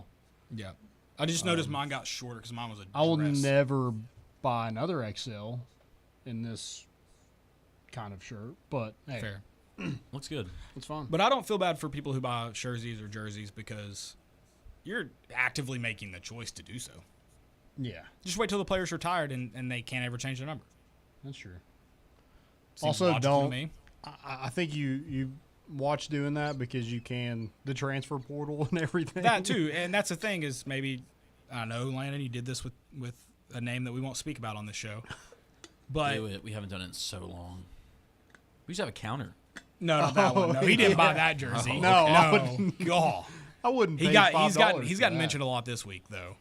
Yeah. I just noticed mine got shorter because mine was a I will dress. never buy another XL in this kind of shirt, but hey, Fair. Looks good. it's fun. But I don't feel bad for people who buy jerseys or jerseys because you're actively making the choice to do so. Yeah, Just wait till the player's retired and they can't ever change their number. that's true. Seems Also, logical to don't- me. I think you watch doing that because you can the transfer portal and everything. That too, and that's the thing is maybe I don't know, Landon, you did this with a name that we won't speak about on this show, but Do it. We haven't done it in so long. We used to have a counter. no, not that one. No, he didn't buy that jersey. No, I no, God, I wouldn't. he's pay gotten $5 he's for gotten that. mentioned a lot this week though.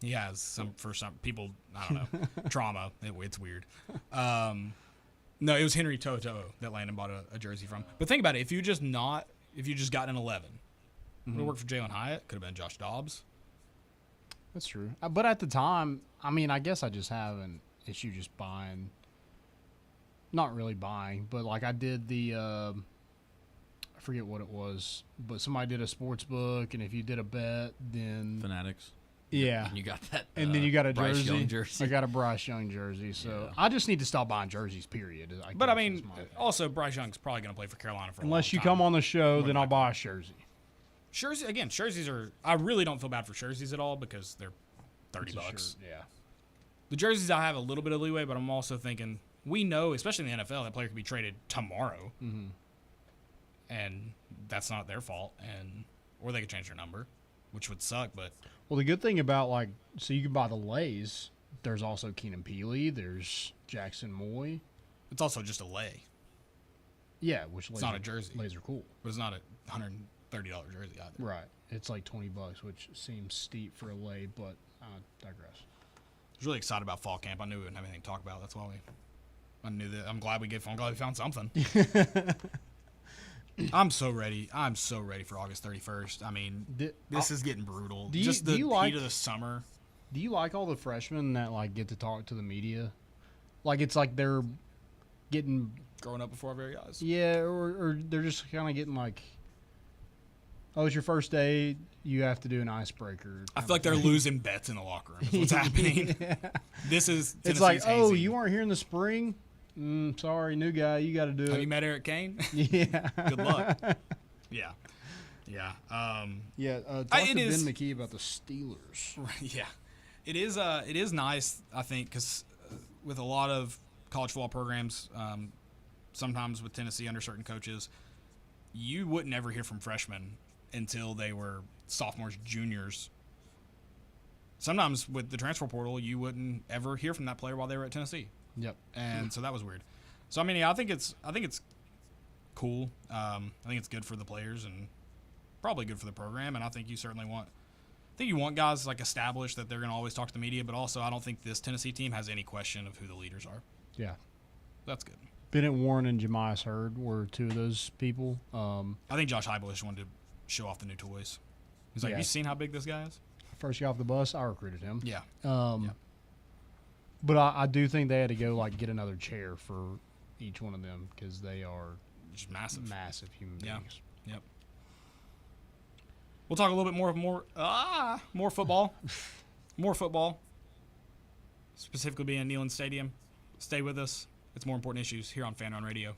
He has some people. I don't know trauma. It's weird. No, it was Henry Toto that Landon bought a jersey from. But think about it. If you just gotten an 11, would have worked for Jalen Hyatt. Could have been Josh Dobbs. That's true. But at the time, I mean, I guess I just have an issue just buying. Not really buying, but like I did the, I forget what it was, but somebody did a sports book, and if you did a bet, then Fanatics. yeah, And you got that. and then you got a Bryce jersey. Young jersey. I got a Bryce Young jersey, so I just need to stop buying jerseys. Period. But I guess mean, is my opinion. also Bryce Young's probably going to play for Carolina for a unless long you time. come on the show, then I'll likely. buy a jersey. Jerseys are. I really don't feel bad for jerseys at all because they're $30. It's a shirt, yeah. The jerseys I have a little bit of leeway, but I'm also thinking we know, especially in the NFL, that player could be traded tomorrow, and that's not their fault, or they could change their number, which would suck. But Well, the good thing about like, so you can buy the Lays. There's also Keenan Peely. There's Jackson Moy. it's also just a lay, Yeah, which It's not a jersey. Lays are cool. but it's not a $130 jersey either. Right. It's like $20, which seems steep for a lay, but I digress. I was really excited about fall camp. I knew we wouldn't have anything to talk about. That's why I knew that. I'm glad we found something. I'm so ready. I'm so ready for August 31st. I mean, this is getting brutal. Just the heat of the summer. Do you like all the freshmen that like get to talk to the media? Like it's like they're getting Growing up before our very eyes. yeah, or they're just kind of getting like, oh, it's your first day. You have to do an icebreaker. I feel like they're losing bets in the locker room. Is what's happening. This is It's Tennessee's like, oh, hazing. you weren't here in the spring. Sorry, new guy. You got to do Have it. you met Eric Kane? Yeah. Good luck. Yeah. Yeah. Yeah. Talk it to is- Ben McKee about the Steelers. Yeah. It is nice, I think, because with a lot of college football programs, sometimes with Tennessee under certain coaches, you wouldn't ever hear from freshmen until they were sophomores, juniors. Sometimes with the transfer portal, you wouldn't ever hear from that player while they were at Tennessee. Yep. And so that was weird. So I mean, yeah, I think it's cool. I think it's good for the players and probably good for the program. And I think you certainly want guys like established that they're going to always talk to the media. But also, I don't think this Tennessee team has any question of who the leaders are. Yeah. That's good. Bennett Warren and Jemias Hurd were two of those people. I think Josh Heupel just wanted to show off the new toys. He's like, Yeah. "Have you seen how big this guy is?" First guy off the bus, I recruited him. Yeah. But I do think they had to go like get another chair for each one of them because they are Just massive. massive human Yeah. beings. Yep. We'll talk a little bit more football. More football. Specifically being at Neyland Stadium. Stay with us. It's more important issues here on Fan Run Radio.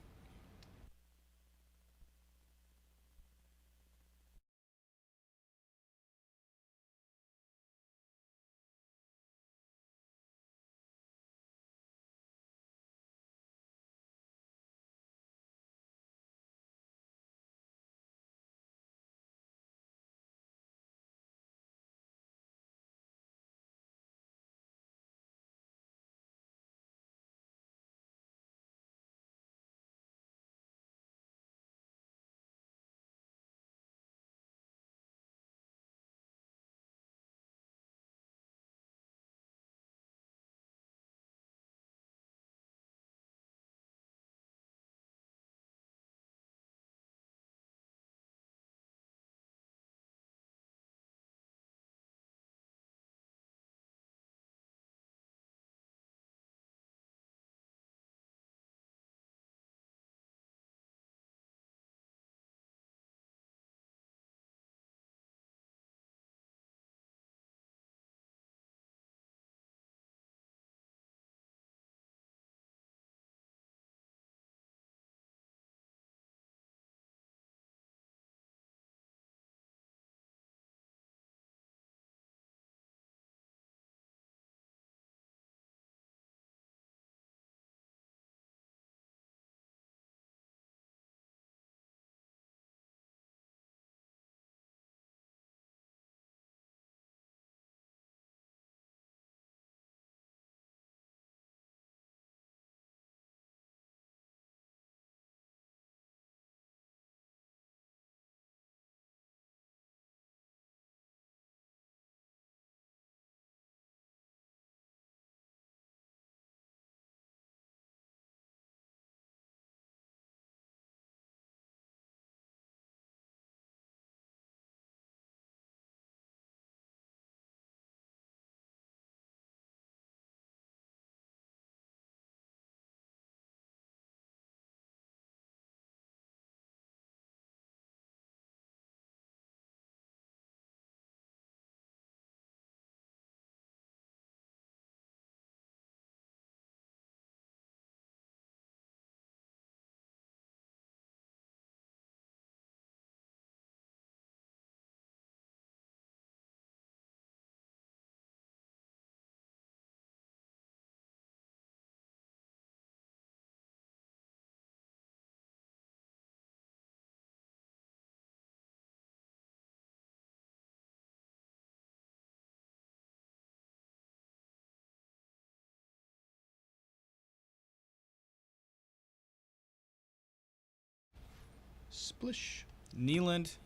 Splish. Neyland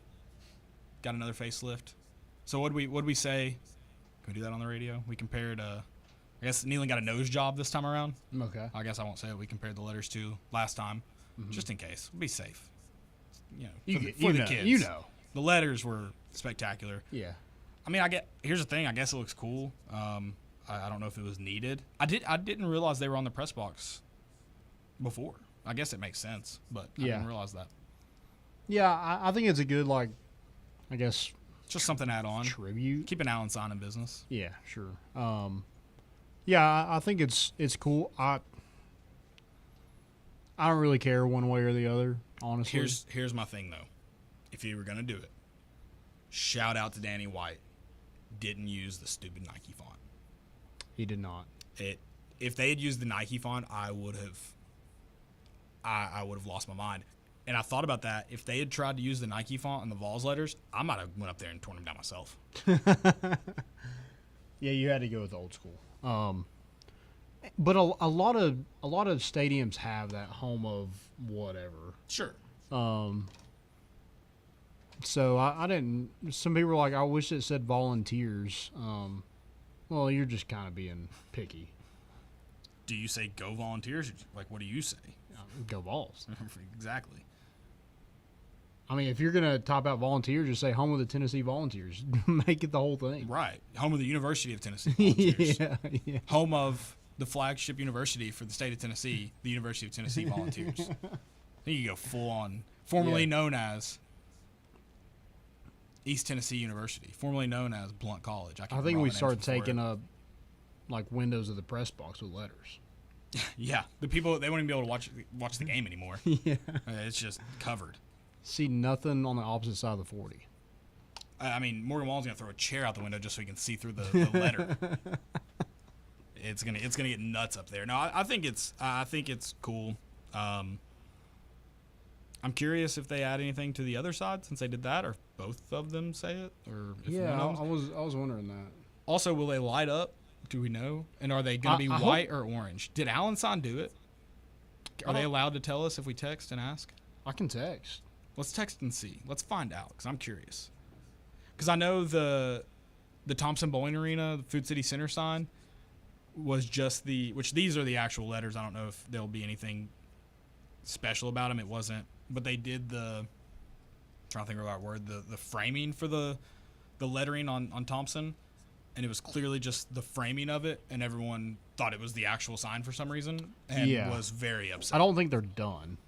got another facelift. So what'd we say? Can we do that on the radio? We compared I guess Neyland got a nose job this time around. Okay. I guess I won't say what we compared the letters to last time, just in case. Be safe. You know, for the kids. You know. The letters were spectacular. Yeah. I mean, here's the thing. I guess it looks cool. I don't know if it was needed. I didn't realize they were on the press box before. I guess it makes sense, but I Yeah. didn't realize that. Yeah, I think it's a good, like, I guess, Just something to add on. tribute. Keep an Allen sign in business. Yeah, sure. Yeah, I think it's cool. I don't really care one way or the other, honestly. Here's my thing though. If you were gonna do it, shout out to Danny White. Didn't use the stupid Nike font. He did not. If they had used the Nike font, I would have lost my mind. And I thought about that. If they had tried to use the Nike font and the Vols letters, I might have went up there and torn them down myself. Yeah, you had to go with old school. But a lot of stadiums have that home of whatever. Sure. So I didn't. Some people were like, I wish it said volunteers. Well, you're just kind of being picky. Do you say go Volunteers? Like, what do you say? Go Vols. Exactly. I mean, if you're gonna top out volunteers, just say home of the Tennessee Volunteers. Make it the whole thing. Right. Home of the University of Tennessee Volunteers. Yeah. Home of the flagship university for the state of Tennessee, the University of Tennessee Volunteers. Then you go full on. Formerly Yeah. known as East Tennessee University, formerly known as Blunt College. I think we start taking up like windows of the press box with letters. Yeah, the people, they won't even be able to watch the game anymore. Yeah. It's just covered. See nothing on the opposite side of the 40. I mean, Morgan Wallen's gonna throw a chair out the window just so he can see through the letter. It's gonna get nuts up there. No, I think it's cool. I'm curious if they add anything to the other side since they did that, or if both of them say it, or if Yeah, one of them. I was wondering that. Also, will they light up? Do we know? And are they gonna be I hope- white or orange? Did Allen Sign do it? Are they allowed to tell us if we text and ask? I can text. Let's text and see. Let's find out because I'm curious. Because I know the Thompson Bowling Arena, the Food City Center sign, was just which these are the actual letters. I don't know if there'll be anything special about them. It wasn't, but they did I'm trying to think of the right word, the framing for the lettering on Thompson, and it was clearly just the framing of it, and everyone thought it was the actual sign for some reason, and Yeah. was very upset I don't think they're done.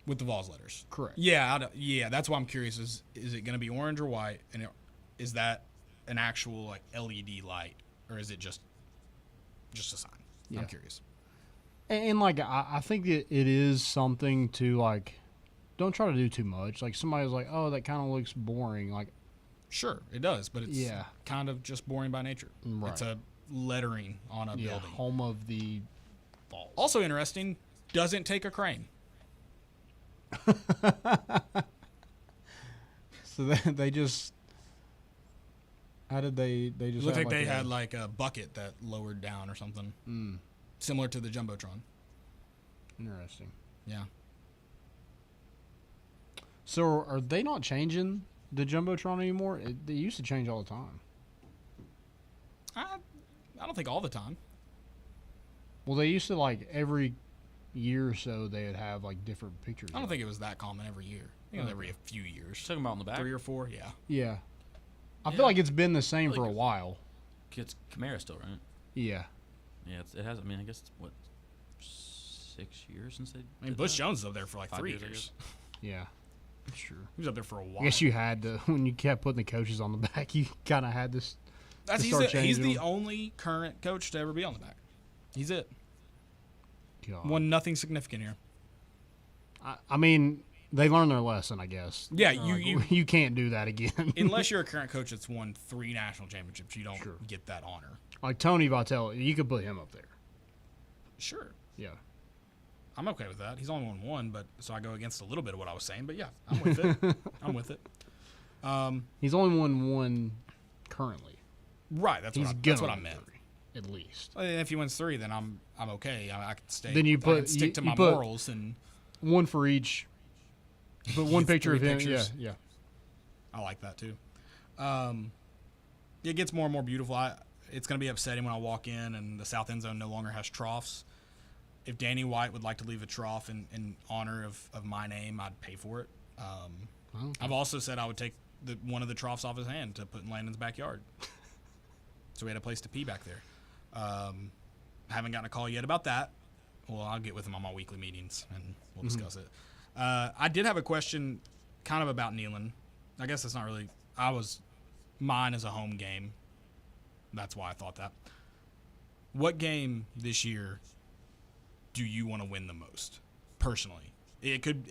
with the Vols letters. Correct. Yeah, that's why I'm curious. Is it going to be orange or white? And is that an actual like LED light, or is it just a sign? Yeah. I'm curious. And like, I think it is something to, like, don't try to do too much. Like, somebody's like, oh, that kind of looks boring. Like, Sure, it does, but it's Yeah. kind of just boring by nature. Right. It's a lettering on a yeah, building. home of the Vols. Also interesting, doesn't take a crane. So they just, how did they It just looked have like they a- had like a bucket that lowered down or something, similar to the jumbotron. Interesting. Yeah. So are they not changing the Jumbotron anymore? They used to change all the time. I don't think all the time. Well, they used to, like, every year or so they would have, like, different pictures. I don't of think it was that common every year. I think it was every few years. Talking about in the back. 3 or 4, yeah. it. Yeah. I Yeah. feel like it's been the same Really for a good. while. It's Camara still, right? Yeah. Yeah, it has. I mean, I guess it's what 6 years since they. I mean, did Bush that? Jones was up there for like 5 3 years, I years. Yeah. Sure. He was up there for a while. I guess you had to, when you kept putting the coaches on the back, you kind of had this. That's, to he's start the changing them. only current coach to ever be on the back. He's it. God. Won nothing significant here. I mean, they learned their lesson, I guess. Yeah, They're you you can't do that again. unless you're a current coach that's won 3 national championships, you don't Sure. get that honor. Like Tony Vitello, you could put him up there. Sure. Yeah. I'm okay with that. He's only won 1, but so I go against a little bit of what I was saying, but yeah, I'm with it. I'm with it. He's only won one currently. Right, that's He's what I gonna meant. win three, at least. And if he wins 3, then I'm okay. I can stay. Then you I can put- stick you- to you my put- morals and One for each. But one picture of 3 him. pictures. Yeah. I like that too. It gets more and more beautiful. it's going to be upsetting when I walk in and the south end zone no longer has troughs. If Danny White would like to leave a trough in honor of my name, I'd pay for it. I've also said I would take one of the troughs off his hand to put in Landon's backyard. So we had a place to pee back there. Haven't gotten a call yet about that. Well, I'll get with him on my weekly meetings and we'll discuss it. I did have a question kind of about Neyland. I guess it's not really – mine is a home game. That's why I thought that. What game this year do you want to win the most, personally? It could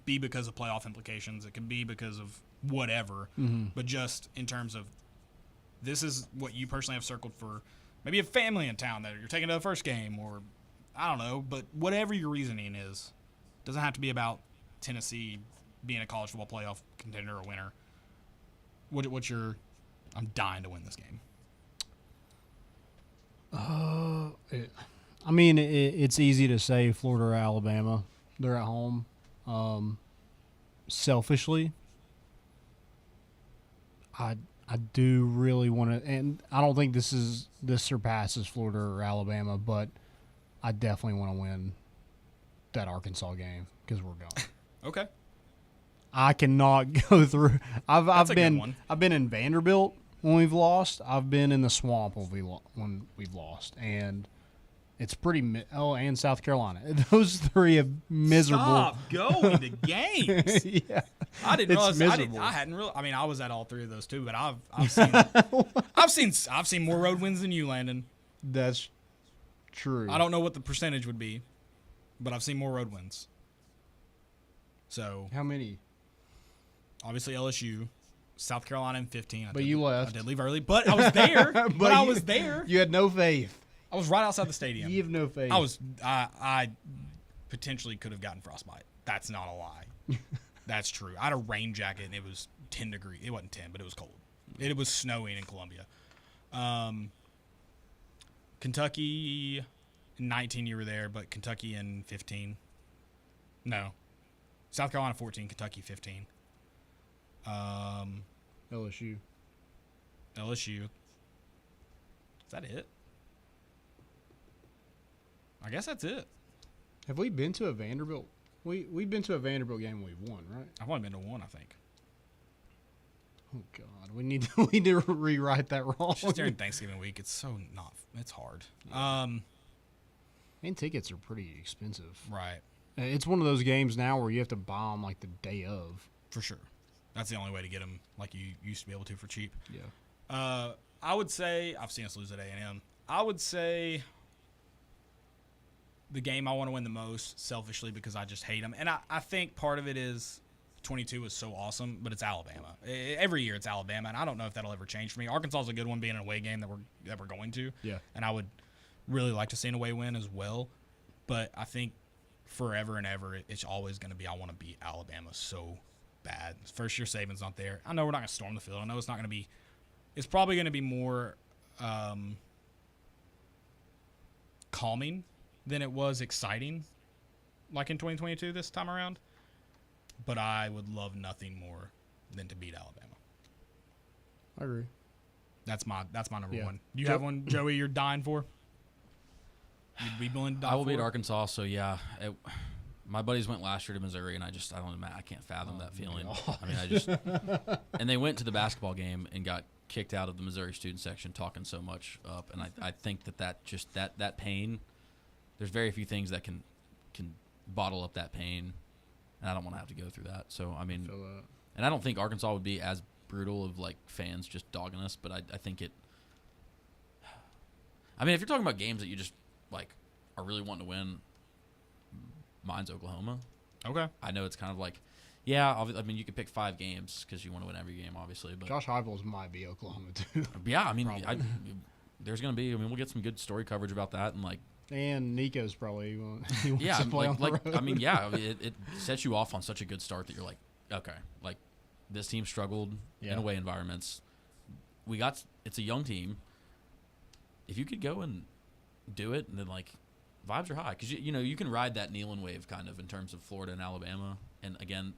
be because of playoff implications. It could be because of whatever. But just in terms of this is what you personally have circled for maybe a family in town that you're taking to the first game or I don't know. But whatever your reasoning is, doesn't have to be about Tennessee being a college football playoff contender or winner. What's your – I'm dying to win this game. I mean, it's easy to say Florida or Alabama. They're at home. Selfishly, I do really want to, and I don't think this surpasses Florida or Alabama, but I definitely want to win that Arkansas game because we're going. Okay. I cannot go through. That's a good one. I've been in Vanderbilt when we've lost. I've been in the swamp when we've lost, and it's pretty. And South Carolina. Those three have miserable. Stop going to games. Yeah, I didn't realize. miserable. I hadn't really. I mean, I was at all three of those too, but I've seen more road wins than you, Landon. That's true. I don't know what the percentage would be, but I've seen more road wins. So How many? obviously LSU, South Carolina in 15. But you left. I did leave early, but I was there. but I was there. You had no faith. I was right outside the stadium. You have no faith. I potentially could have gotten frostbite. That's not a lie. That's true. I had a rain jacket and it was 10 degrees. It wasn't 10, but it was cold. It was snowing in Columbia. Kentucky, in 19 you were there, but Kentucky in 15. No. South Carolina 14, Kentucky 15. LSU. LSU. Is that it? I guess that's it. Have we been to a Vanderbilt? We've been to a Vanderbilt game and we've won, right? I've only been to one, I think. Oh God, we need to rewrite that wrong. It's just during Thanksgiving week. It's it's hard. And tickets are pretty expensive. Right. It's one of those games now where you have to buy them like the day of. For sure. That's the only way to get them like you used to be able to for cheap. Yeah. I would say I've seen us lose at A&M. I would say the game I want to win the most, selfishly, because I just hate them. And I think part of it is 22 is so awesome, but it's Alabama. Every year it's Alabama, and I don't know if that'll ever change for me. Arkansas is a good one, being an away game that we're going to. Yeah. And I would really like to see an away win as well. But I think forever and ever, it's always going to be I want to beat Alabama so bad. First year Saban's not there. I know we're not going to storm the field. I know it's not going to be – it's probably going to be more calming than it was exciting like in 2022 this time around. But I would love nothing more than to beat Alabama. I agree. That's my number Yeah. one. You have one, Joey, you're dying for? You'd be willing to die I will for beat it? Arkansas, so yeah. My buddies went last year to Missouri, and I can't fathom that feeling. I mean, and they went to the basketball game and got kicked out of the Missouri student section talking so much up, and I think that pain, there's very few things that can bottle up that pain, and I don't want to have to go through that. So, I mean, and I don't think Arkansas would be as brutal of, like, fans just dogging us, but I think it – I mean, if you're talking about games that you just, like, are really wanting to win, mine's Oklahoma. Okay. I know it's kind of like, yeah, I mean, you could pick 5 games because you want to win every game, obviously. But Josh Heupels might be Oklahoma too. yeah, I mean, there's going to be. I mean, we'll get some good story coverage about that, and like, And Nico's probably he wants yeah, to play on the road. I mean, yeah, it sets you off on such a good start that you're like, okay, like this team struggled in away environments. It's a young team. If you could go and do it, and then like vibes are high because you can ride that Neyland wave kind of in terms of Florida and Alabama, and again,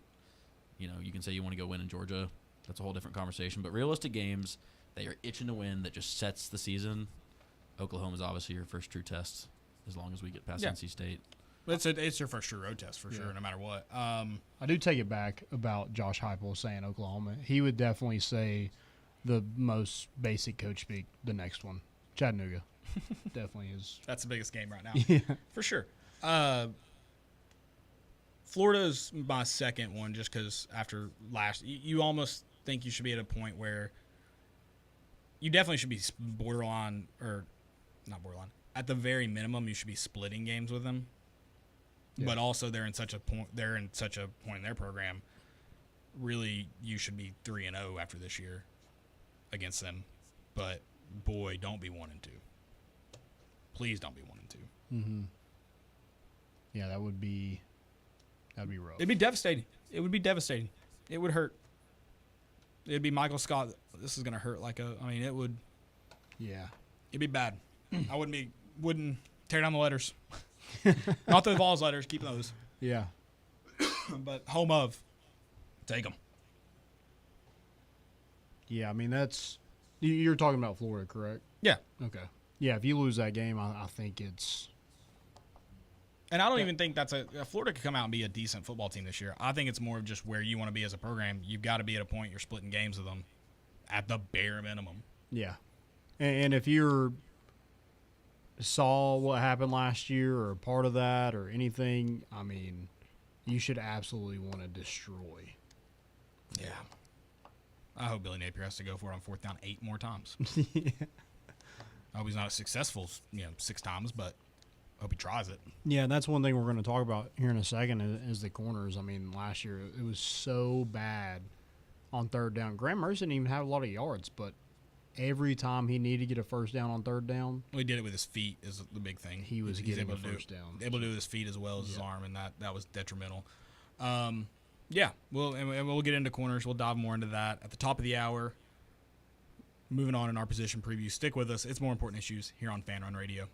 you can say you want to go win in Georgia. That's a whole different conversation. But realistic games, they are itching to win that just sets the season. Oklahoma's obviously your first true test as long as we get past Yeah. NC State. It's your first true road test for sure, no matter what. I do take it back about Josh Heupel saying Oklahoma. He would definitely say the most basic coach speak. The next one, Chattanooga, definitely is. That's the biggest game right now, Yeah. for sure. Florida's my second one, just because after you almost think you should be at a point where you definitely should be borderline, or not borderline. At the very minimum, you should be splitting games with them. Yeah. But also, they're in such a point in their program. Really, you should be 3-0 after this year against them. But boy, don't be 1-2. Please don't be 1-2. Mm-hmm. Yeah, that'd be rough. It'd be devastating. It would be devastating. It would hurt. It'd be Michael Scott. This is gonna hurt it would. Yeah. It'd be bad. I wouldn't tear down the letters. Not the Vols letters. Keep those. Yeah. But home of, take them. Yeah, I mean that's you're talking about Florida, correct? Yeah. Okay. Yeah, if you lose that game, I think it's And I don't even think Florida could come out and be a decent football team this year. I think it's more of just where you want to be as a program. You've got to be at a point you're splitting games with them at the bare minimum. yeah. And if you're saw what happened last year or part of that or anything, I mean, you should absolutely want to destroy. Yeah. I hope Billy Napier has to go for it on 4th down 8 more times. Yeah. I hope he's not successful, 6 times, but I hope he tries it. Yeah, and that's one thing we're going to talk about here in a second is the corners. I mean, last year it was so bad on 3rd down. Graham Mercer didn't even have a lot of yards, but every time he needed to get a first down on 3rd down, Well, he did it with his feet is the big thing. he was He's getting able a to do first down. Able to do it with his feet as well as his Yeah. arm, and that was detrimental. Yeah, we'll get into corners. We'll dive more into that at the top of the hour. Moving on in our position preview. Stick with us. It's more important issues here on Fan Run Radio.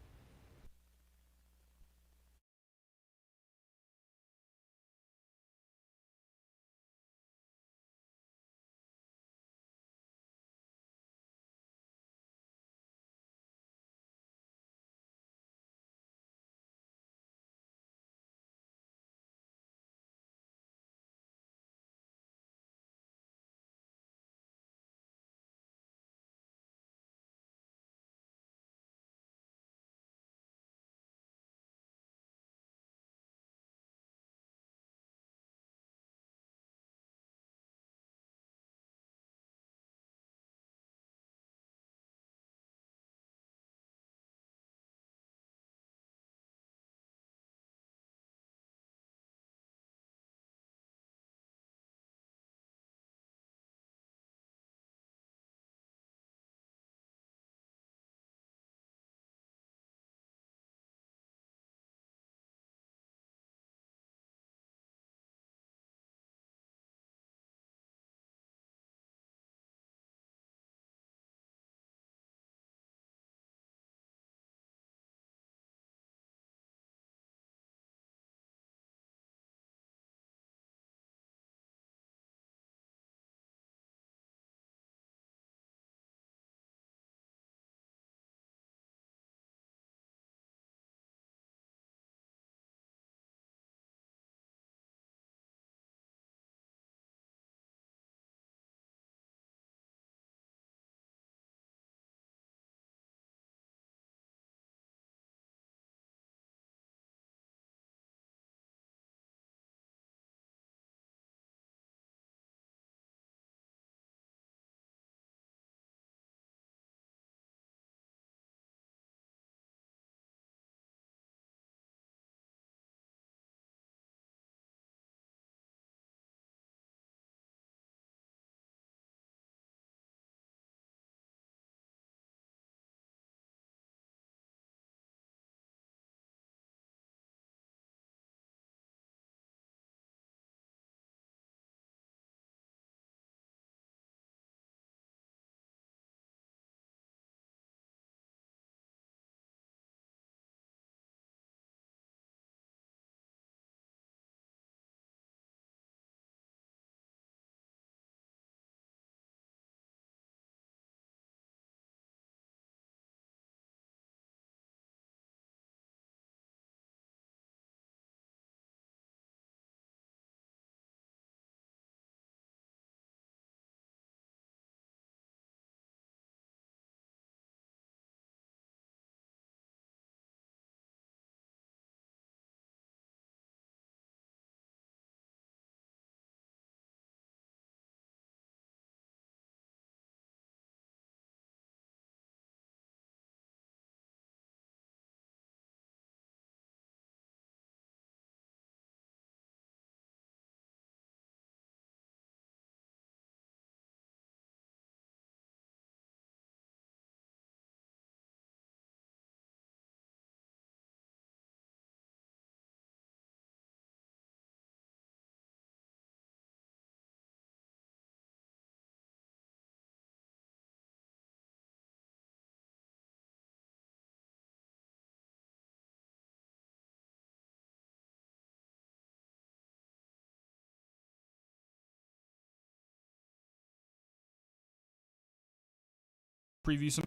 preview some.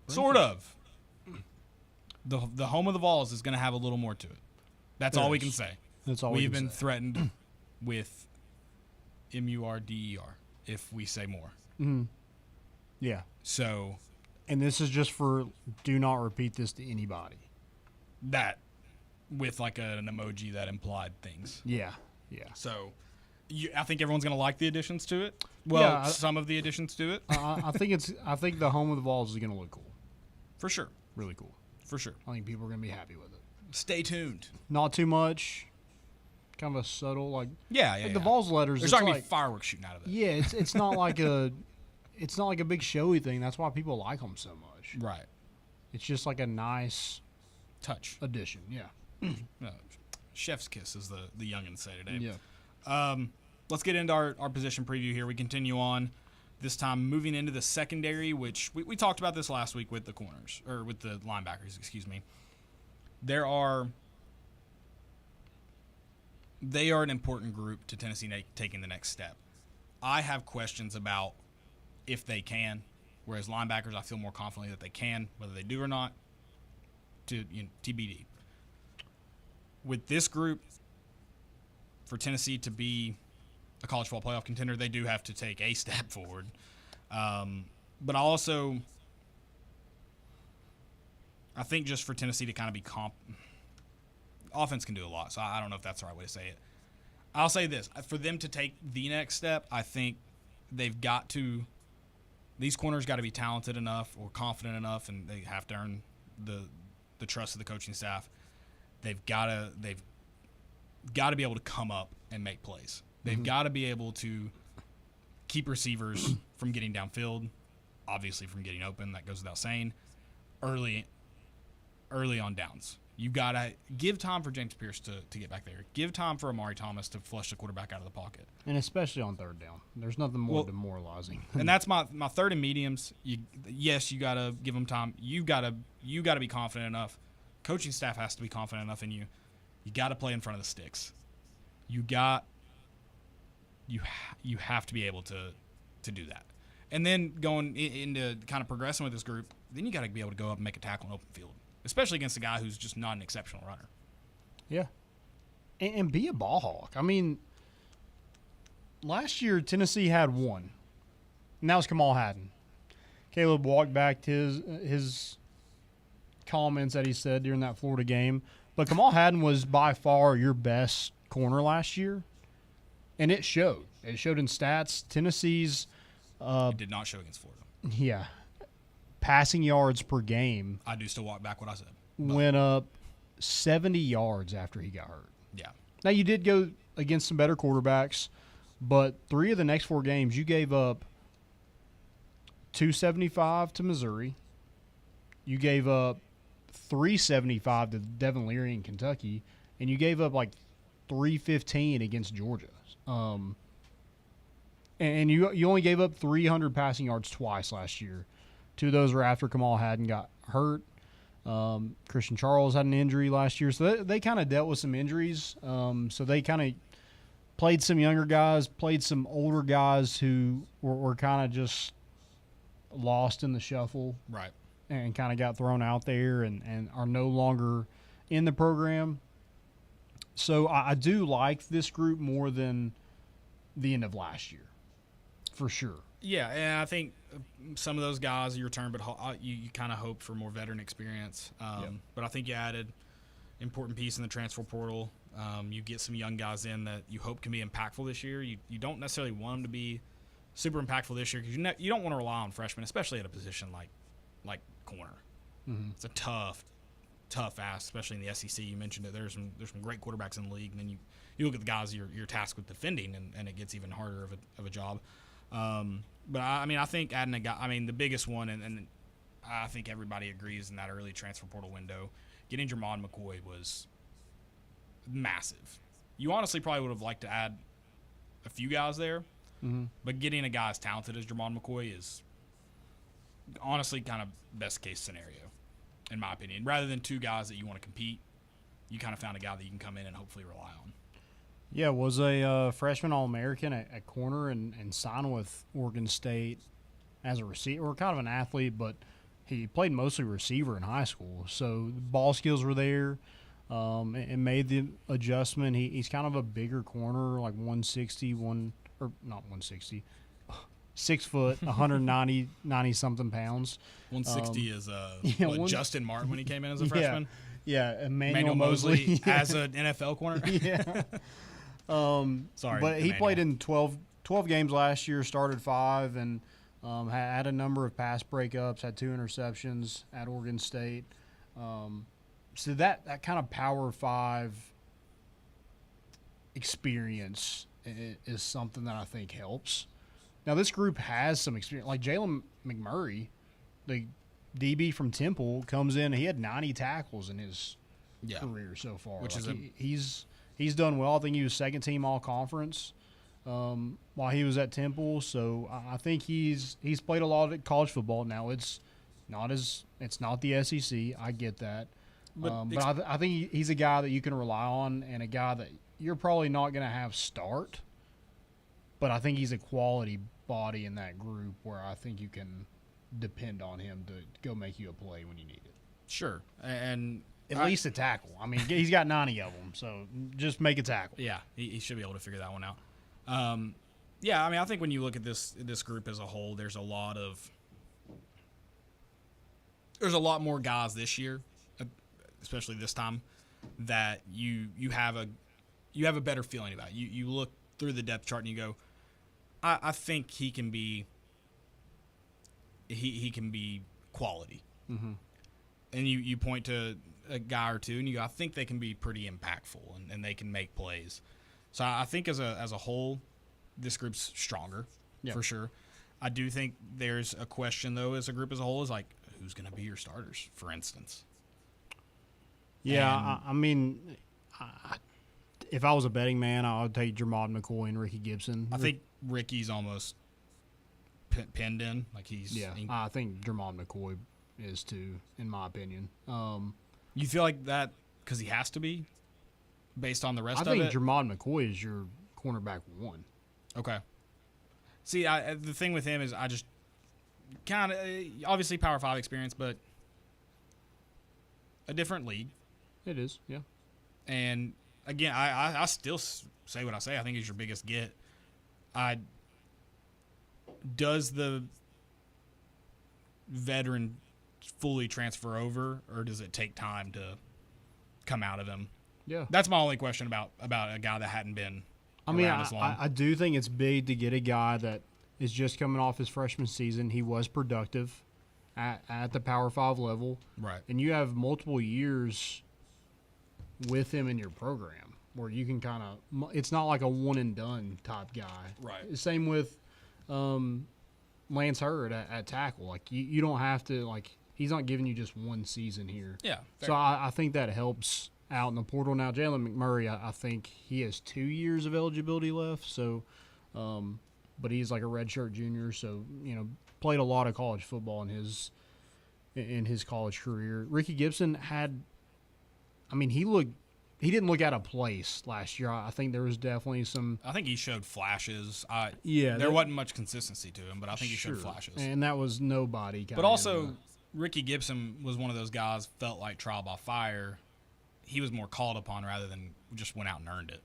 Sort of. The home of the Vols is going to have a little more to it. That's all we can say. That's all We've we can been say. threatened with MURDER if we say more. Yeah. So And this is just for do not repeat this to anybody. that with like an emoji that implied things. Yeah. Yeah. So I think everyone's going to like the additions to it. Well, Yeah, some of the additions to it. I think the home of the Vols is going to look cool. For sure. Really cool. For sure. I think people are going to be happy with it. Stay tuned. Not too much. Kind of a subtle like Yeah, like yeah. the Vols letters. There's It's not going to like, be fireworks shooting out of it. yeah, it's not like a big showy thing. That's why people like them so much. Right. It's just like a nice Touch. addition. Yeah. Chef's kiss, as the youngins say today. Yeah. Let's get into our position preview here. We continue on, this time moving into the secondary, which we talked about this last week with the corners, or with the linebackers, excuse me. They are an important group to Tennessee taking the next step. I have questions about if they can, whereas linebackers, I feel more confidently that they can. Whether they do or not, TBD. With this group, for Tennessee to be a college football playoff contender, they do have to take a step forward. But also, I think just for Tennessee to kind of be offense can do a lot, so I don't know if that's the right way to say it. I'll say this. For them to take the next step, I think these corners got to be talented enough or confident enough, and they have to earn the trust of the coaching staff. They've got to be able to come up and make plays. They've got to be able to keep receivers from getting downfield, obviously from getting open. That goes without saying. Early on downs. You got to give time for James Pierce to get back there. Give time for Amari Thomas to flush the quarterback out of the pocket. And especially on third down. There's nothing more demoralizing. And that's my third and mediums. You got to give them time. You got to be confident enough. Coaching staff has to be confident enough in you. You got to play in front of the sticks. You have to be able to do that. And then going into kind of progressing with this group, then you got to be able to go up and make a tackle in open field, especially against a guy who's just not an exceptional runner. Yeah. And be a ball hawk. I mean, last year Tennessee had one, and that was Kamal Hadden. Caleb walked back to his comments that he said during that Florida game. But Kamal Hadden was by far your best corner last year, and it showed. It showed in stats. Tennessee's It did not show against Florida. Passing yards per game I do still walk back what I said. went up 70 yards after he got hurt. Yeah. Now, you did go against some better quarterbacks, but 3 of the next 4 games, you gave up 275 to Missouri. You gave up 375 to Devin Leary in Kentucky, and you gave up like 315 against Georgia. And you only gave up 300 passing yards twice last year. 2 of those were after Kamal Hadden got hurt. Christian Charles had an injury last year, so they kind of dealt with some injuries. So they kind of played some younger guys, played some older guys who were kind of just lost in the shuffle. Right. And kind of got thrown out there and are no longer in the program. So I do like this group more than the end of last year, for sure. Yeah, and I think some of those guys are your turn, but you kind of hope for more veteran experience. But I think you added important piece in the transfer portal. You get some young guys in that you hope can be impactful this year. You don't necessarily want them to be super impactful this year because you don't want to rely on freshmen, especially at a position like corner. Mm-hmm. It's a tough ask, especially in the SEC. You mentioned it. There's some great quarterbacks in the league, and then you look at the guys you're tasked with defending, and it gets even harder of a job. But I think adding a guy, the biggest one, and I think everybody agrees in that early transfer portal window, getting Jermon McCoy was massive. You honestly probably would have liked to add a few guys there, but getting a guy as talented as Jermon McCoy is honestly kind of best case scenario, in my opinion. Rather than 2 guys that you want to compete, you kind of found a guy that you can come in and hopefully rely on. Yeah, was a freshman All-American at corner and signed with Oregon State as a receiver, or kind of an athlete, but he played mostly receiver in high school. So the ball skills were there, and made the adjustment. He's kind of a bigger corner, like 160, or not 160, 6 foot, 90 something pounds. 160 is yeah, Justin Martin when he came in as a freshman. Yeah, Emmanuel Mosley as an NFL corner. Yeah. Sorry, but he Emmanuel. played in 12 games last year, started 5, and had a number of pass breakups, had 2 interceptions at Oregon State. So that kind of Power 5 experience is something that I think helps. Now, this group has some experience. Like Jalen McMurray, the DB from Temple, comes in. He had 90 tackles in his career so far. Which like is he's done well. I think he was second team all conference while he was at Temple. So I think he's played a lot of college football. Now it's not the SEC. I get that, but I think he's a guy that you can rely on, and a guy that you're probably not going to have start. But I think he's a quality body in that group where I think you can depend on him to go make you a play when you need it. Sure, and At least a tackle. I mean, he's got 90 of them, so just make a tackle. yeah, he should be able to figure that one out. Yeah, I mean, I think when you look at this group as a whole, there's a lot more guys this year, especially this time, that you have a better feeling about. You look through the depth chart and you go, I think he can be quality. Mm-hmm. And you point to a guy or two and you go, I think they can be pretty impactful and they can make plays. So I think as a whole, this group's stronger for sure. I do think there's a question though, as a group as a whole, is like, who's going to be your starters, for instance? Yeah, I mean, if I was a betting man, I would take Jermod McCoy and Ricky Gibson. I think Ricky's almost pinned in. Like I think Jermod McCoy is too, in my opinion. You feel like that because he has to be, based on the rest I of think it? Jermod McCoy is your cornerback 1. Okay. See, the thing with him is I just kind of, obviously Power 5 experience, but a different league. It is, yeah. And again, I still say what I say. I think he's your biggest get. Does the veteran fully transfer over, or does it take time to come out of him? Yeah. That's my only question about a guy that hadn't been I around as long. I do think it's big to get a guy that is just coming off his freshman season. He was productive at the Power 5 level. Right. And you have multiple years with him in your program where you can kind of – it's not like a one-and-done type guy. Right. Same with Lance Hurd at tackle. Like, you don't have to – like, he's not giving you just one season here. Yeah. So I think that helps out in the portal. Now, Jalen McMurray, I think he has 2 years of eligibility left. So, but he's like a redshirt junior. So, played a lot of college football in his college career. Ricky Gibson he didn't look out of place last year. I think there was definitely some. I think he showed flashes. There wasn't much consistency to him, but I think he showed flashes. And that was nobody. But also, Ricky Gibson was one of those guys felt like trial by fire. He was more called upon rather than just went out and earned it.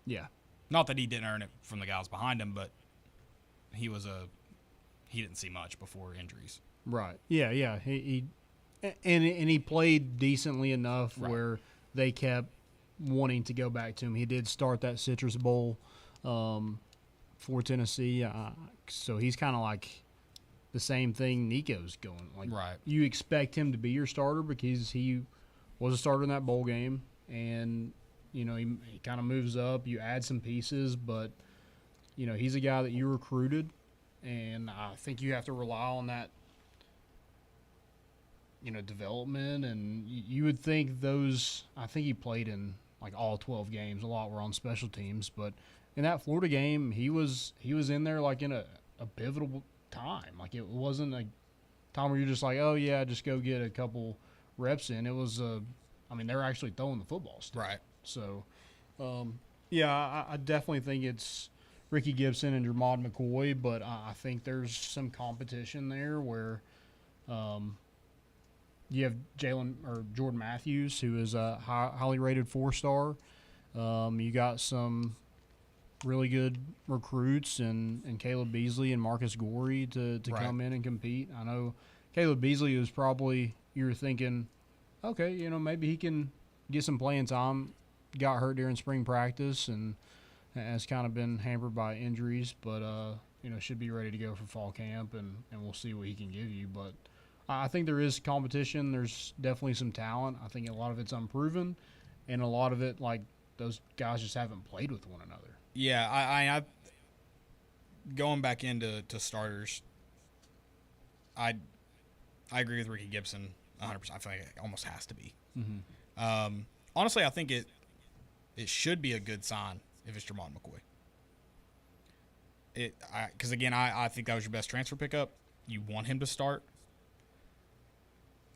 Yeah. Not that he didn't earn it from the guys behind him, but he didn't see much before injuries. Right. Yeah. He played decently enough where they kept wanting to go back to him. He did start that Citrus Bowl for Tennessee, so he's kind of like the same thing Nico's going. Like, you expect him to be your starter because he was a starter in that bowl game, and he kind of moves up. You add some pieces, but he's a guy that you recruited, and I think you have to rely on that development. And you would think I think he played in like all 12 games. A lot were on special teams, but in that Florida game, he was in there like in a pivotal time. Like, it wasn't a time where you're just like, oh yeah, just go get a couple reps in. It was they were actually throwing the football still. Right. So, I definitely think it's Ricky Gibson and Jermod McCoy, but I think there's some competition there where you have Jordan Matthews, who is a highly rated 4-star. You got some really good recruits and Caleb Beasley and Marcus Gorey to come in and compete. I know Caleb Beasley was probably, you were thinking, okay, maybe he can get some playing time. Got hurt during spring practice and has kind of been hampered by injuries, but should be ready to go for fall camp, and we'll see what he can give you. But I think there is competition. There's definitely some talent. I think a lot of it's unproven, and a lot of it, like, those guys just haven't played with one another. Yeah, I going back into starters, I agree with Ricky Gibson 100%. I feel like it almost has to be. Mm-hmm. Honestly, I think it should be a good sign if it's Jermod McCoy. Because again, I think that was your best transfer pickup. You want him to start.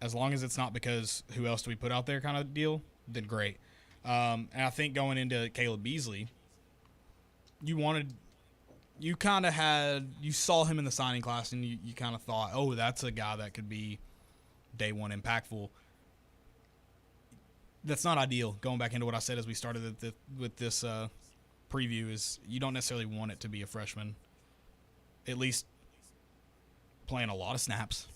As long as it's not because who else do we put out there kind of deal, then great. And I think going into Caleb Beasley, you saw him in the signing class and you kind of thought, oh, that's a guy that could be day one impactful. That's not ideal. Going back into what I said as we started with this preview is you don't necessarily want it to be a freshman, at least playing a lot of snaps.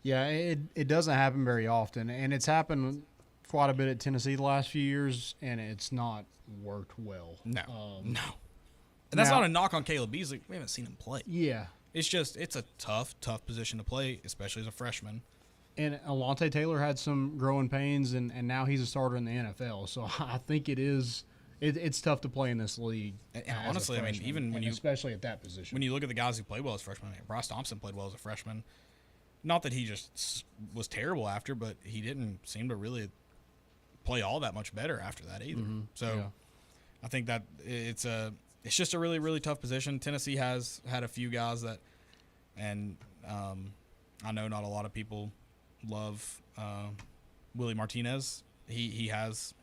Yeah, it doesn't happen very often, and it's happened quite a bit at Tennessee the last few years, and it's not worked well. No. And that's not a knock on Caleb Beasley. We haven't seen him play. Yeah. It's a tough position to play, especially as a freshman. And Alontae Taylor had some growing pains, and now he's a starter in the NFL. So I think it's tough to play in this league. And honestly, I mean, even especially at that position. When you look at the guys who played well as freshmen, Bryce Thompson played well as a freshman. Not that he just was terrible after, but he didn't seem to really play all that much better after that either. Mm-hmm. So yeah. I think that it's just a really, really tough position. Tennessee has had a few guys that, and I know not a lot of people love Willie Martinez. He has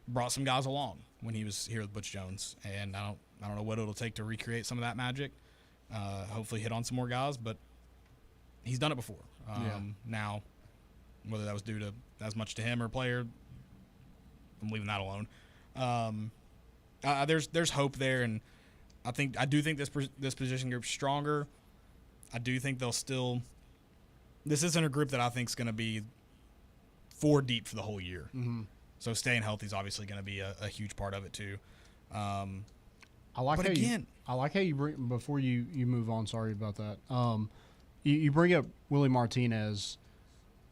brought some guys along when he was here with Butch Jones, and I don't know what it'll take to recreate some of that magic. Hopefully hit on some more guys, but he's done it before. Now, whether that was due to as much to him or player, I'm leaving that alone. There's hope there, and I do think this position group's stronger. I do think they'll still. This isn't a group that I think is going to be 4 deep for the whole year. Mm-hmm. So staying healthy is obviously going to be a huge part of it too. I like how you bring, before you move on. Sorry about that. You bring up Willie Martinez.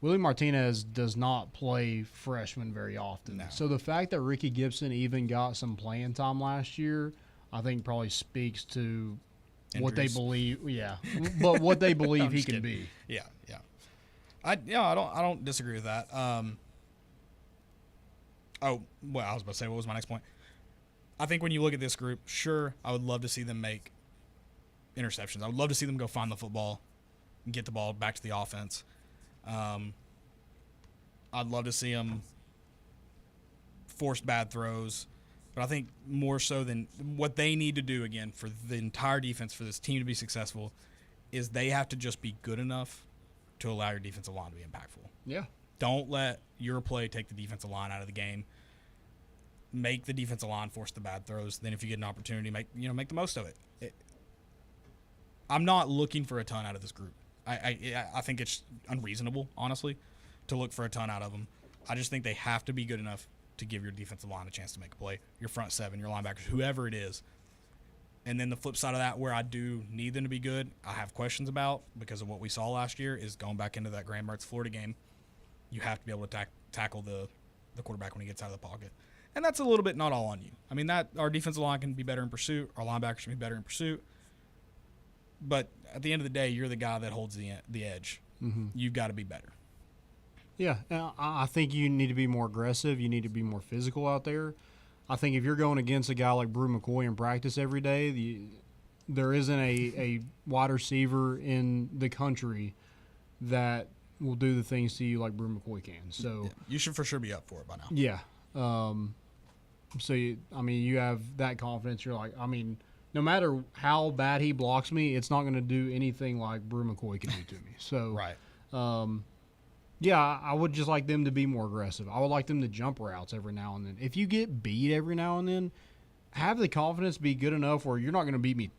Willie Martinez does not play freshman very often. No. So the fact that Ricky Gibson even got some playing time last year, I think probably speaks to what they believe. Yeah, but what they believe he can be. Yeah. I don't disagree with that. I was about to say, what was my next point? I think when you look at this group, sure, I would love to see them make interceptions. I would love to see them go find the football and get the ball back to the offense. I'd love to see them force bad throws. But I think more so than what they need to do, again, for the entire defense, for this team to be successful, is they have to just be good enough to allow your defensive line to be impactful. Yeah. Don't let your play take the defensive line out of the game. Make the defensive line force the bad throws. Then if you get an opportunity, make the most of it. I'm not looking for a ton out of this group. I think it's unreasonable, honestly, to look for a ton out of them. I just think they have to be good enough to give your defensive line a chance to make a play, your front seven, your linebackers, whoever it is. And then the flip side of that, where I do need them to be good, I have questions about because of what we saw last year, is going back into that Graham Mertz Florida game. You have to be able to tackle the quarterback when he gets out of the pocket. And that's a little bit not all on you. I mean, that our defensive line can be better in pursuit. Our linebackers can be better in pursuit. But at the end of the day, you're the guy that holds the edge. Mm-hmm. You've got to be better. Yeah, I think you need to be more aggressive. You need to be more physical out there. I think if you're going against a guy like Brew McCoy in practice every day, there isn't a wide receiver in the country that will do the things to you like Brew McCoy can. So yeah, you should for sure be up for it by now. Yeah. So you have that confidence. You're like, no matter how bad he blocks me, it's not going to do anything like Brew McCoy can do to me. So Right. yeah, I would just like them to be more aggressive. I would like them to jump routes every now and then. If you get beat every now and then, have the confidence be good enough where you're not going to beat me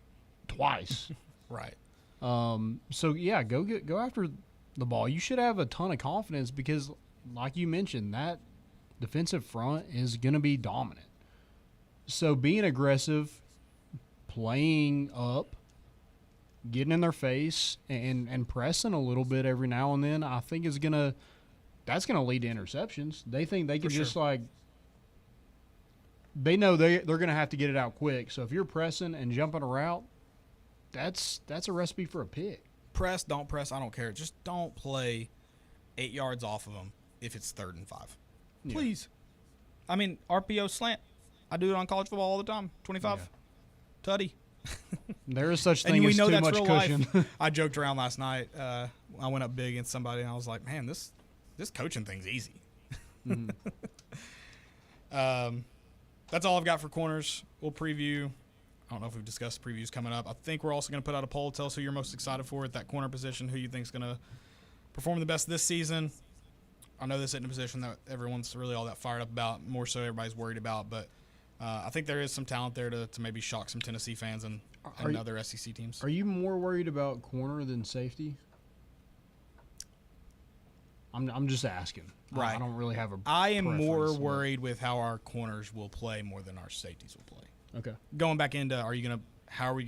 twice. Right. So yeah, go after the ball. You should have a ton of confidence because, like you mentioned, that defensive front is going to be dominant. So being aggressive, playing up, getting in their face, and pressing a little bit every now and then, I think that's gonna lead to interceptions. They think they can just like they know they're gonna have to get it out quick. So if you're pressing and jumping a route, that's a recipe for a pick. Press, don't press, I don't care. Just don't play 8 yards off of them if it's 3rd and 5. Yeah. Please. I mean, RPO slant. I do it on college football all the time. 25. Yeah. Tutty. There is such And thing we as know too that's much real cushion. life. I joked around last night. I went up big against somebody, and I was like, man, this coaching thing's easy. That's all I've got for corners. We'll preview. I don't know if we've discussed previews coming up. I think we're also going to put out a poll. Tell us who you're most excited for at that corner position, who you think is going to perform the best this season. I know this isn't a position that everyone's really all that fired up about, more so everybody's worried about, but I think there is some talent there to maybe shock some Tennessee fans and other SEC teams. Are you more worried about corner than safety? I'm just asking. Right. I don't really have a. I am more preference, but- worried with how our corners will play more than our safeties will play. Okay. Going back into, how are we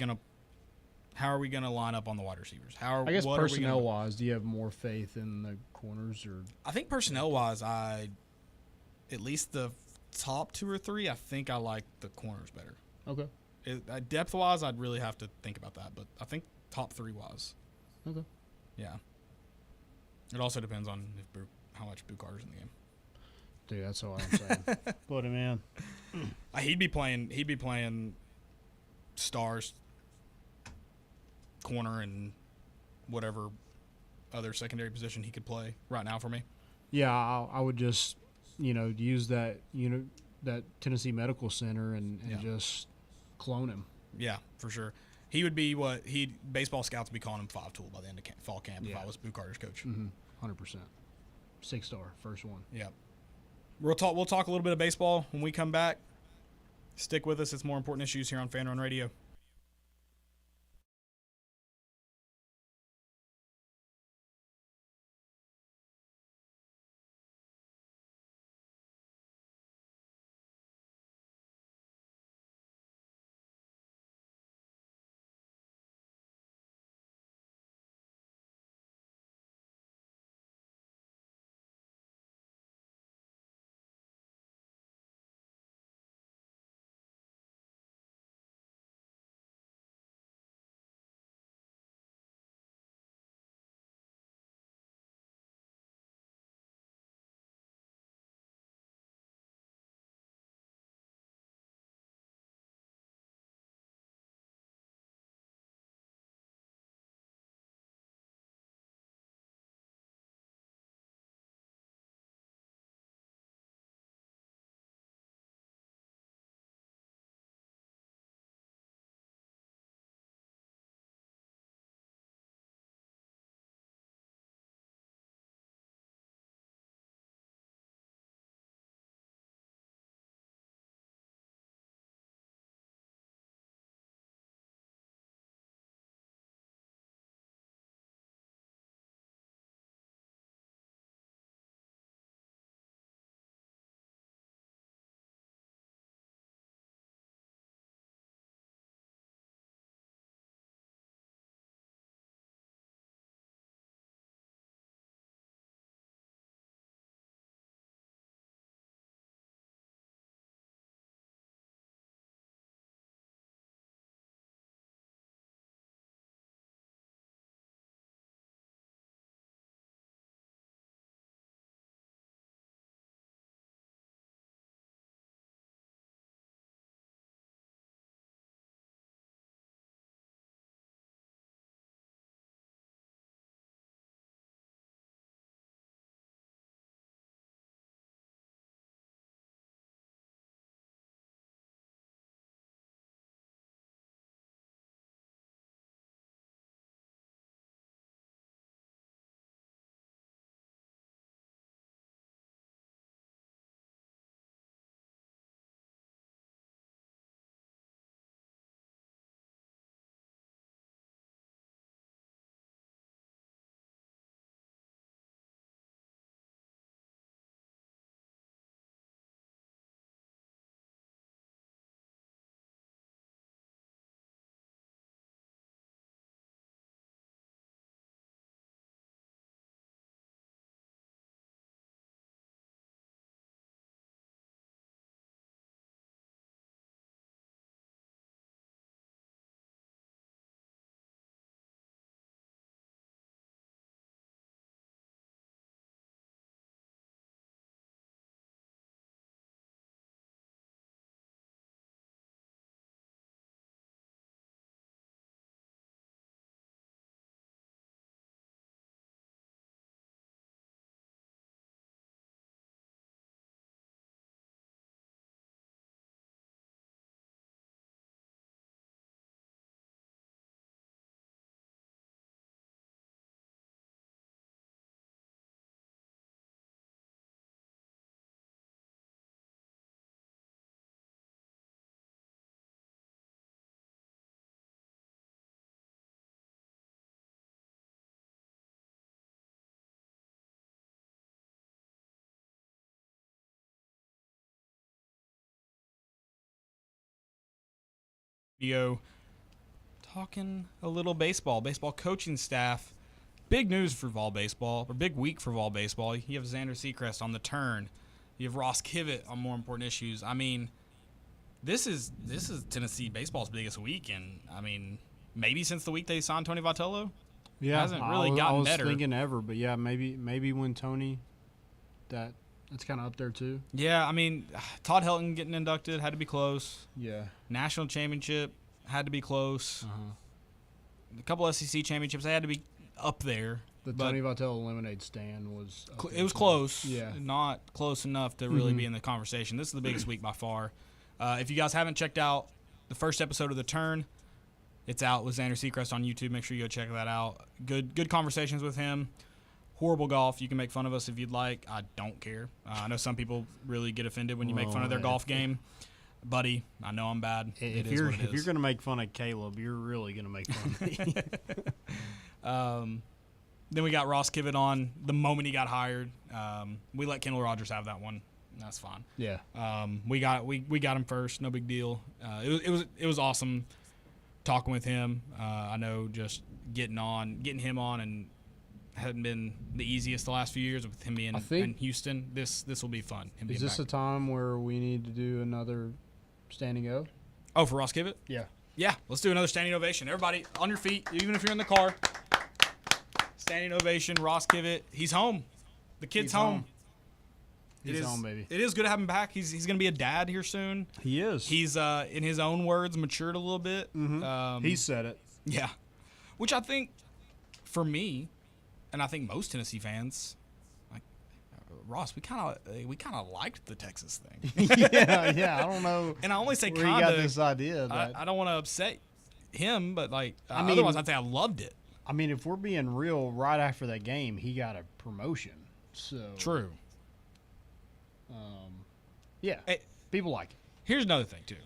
gonna line up on the wide receivers? I guess personnel wise, do you have more faith in the corners or? I think personnel wise, at least the top 2 or 3, I think I like the corners better. Okay. Depth wise, I'd really have to think about that, but I think top 3 wise. Okay. Yeah. It also depends on how much Boo Carter's in the game. Dude, that's all I'm saying. Put him in. He'd be playing stars, corner, and whatever other secondary position he could play right now for me. Yeah, I would just, use that, that Tennessee Medical Center and Yeah. just clone him. Yeah, for sure. He would be baseball scouts would be calling him 5-tool by the end of fall camp if Yeah. I was Boo Carter's coach. 100%. 6-star, first one. Yeah. We'll talk a little bit of baseball when we come back. Stick with us. It's More Important Issues here on Fan Run Radio. video talking a little baseball coaching staff. Big news for Vol baseball, or big week for Vol baseball. You have Xander Seacrest on the turn. You have Ross Kivett on more important issues. I mean, this is Tennessee baseball's biggest week, and I mean, maybe since the week they signed Tony Vitello. Yeah, hasn't really gotten I was better. thinking ever, but yeah, maybe when Tony, that's kind of up there too. Yeah, I mean, Todd Helton getting inducted had to be close. Yeah. National championship had to be close. A couple SEC championships, they had to be up there. The but Tony Vitello lemonade stand was. it was close. Yeah. Not close enough to really be in the conversation. This is the biggest week by far. If you guys haven't checked out the first episode of The Turn, it's out with Xander Seacrest on YouTube. Make sure you go check that out. Good conversations with him. Horrible golf. You can make fun of us if you'd like. I don't care. I know some people really get offended when you make fun of their golf game. Buddy, I know I'm bad. If you're going to make fun of Caleb, you're really going to make fun of me. Then we got Ross Kivett on the moment he got hired. We let Kendall Rogers have that one. That's fine. Yeah. We got him first. No big deal. It was awesome talking with him. I know just getting him on and hadn't been the easiest the last few years with him being in Houston. This will be fun. Is this a time where we need to do another standing O? Oh, for Ross Kivett? Yeah. Yeah, let's do another standing ovation. Everybody on your feet, even if you're in the car. Standing ovation, Ross Kivett. He's home. The kid's home. He's home, baby. It is good to have him back. He's going to be a dad here soon. He is. He's, in his own words, matured a little bit. He said it. Yeah. Which I think, for me, and I think most Tennessee fans, like Ross, we kind of liked the Texas thing. yeah. I don't know. And I only say where you kind got of. this idea. I don't want to upset him, but like I mean, otherwise I'd say I loved it. I mean, if we're being real, right after that game, he got a promotion. So True. Yeah, Hey, people like it. here's another thing too.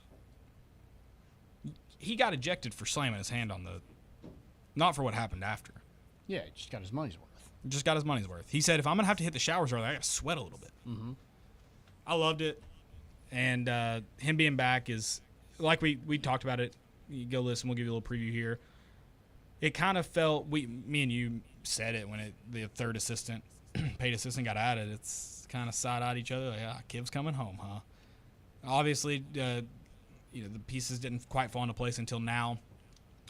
He got ejected for slamming his hand on the, not for what happened after. Yeah, he just got his money's worth. Just got his money's worth. He said, if I'm gonna have to hit the showers early, I gotta sweat a little bit. I loved it, and him being back is like we talked about it. You go listen. We'll give you a little preview here. It kind of felt me and you said it when the third assistant, paid assistant got added. It's kind of side-eyed each other. Like, Kiv's coming home, huh? Obviously, the pieces didn't quite fall into place until now,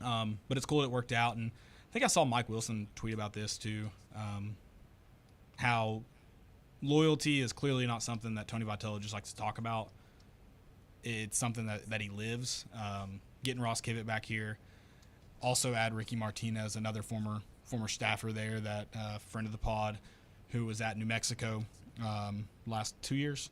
but it's cool that it worked out. And I think I saw Mike Wilson tweet about this too, how loyalty is clearly not something that Tony Vitello just likes to talk about. It's something that he lives. Getting Ross Kivett back here. Also add Ricky Martinez, another former staffer there, that friend of the pod, who was at New Mexico last 2 years.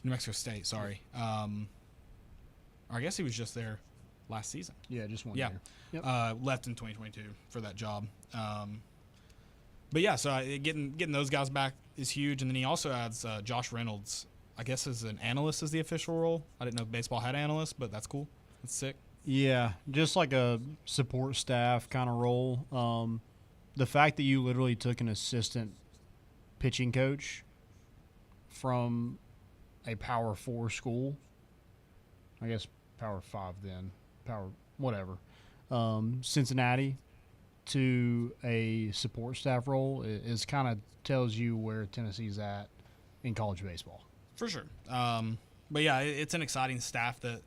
New Mexico State, sorry. I guess he was just there last season. Yeah, just one Yeah. year. Yep. Left in 2022 for that job. But yeah, so getting those guys back is huge. And then he also adds Josh Reynolds, I guess, as an analyst is the official role. I didn't know baseball had analysts, but that's cool. That's sick. Yeah, just like a support staff kind of role. The fact that you literally took an assistant pitching coach from a Power 4 school, I guess Power 5 then, whatever, Cincinnati, to a support staff role is kind of tells you where Tennessee's at in college baseball. For sure. But yeah, it's an exciting staff that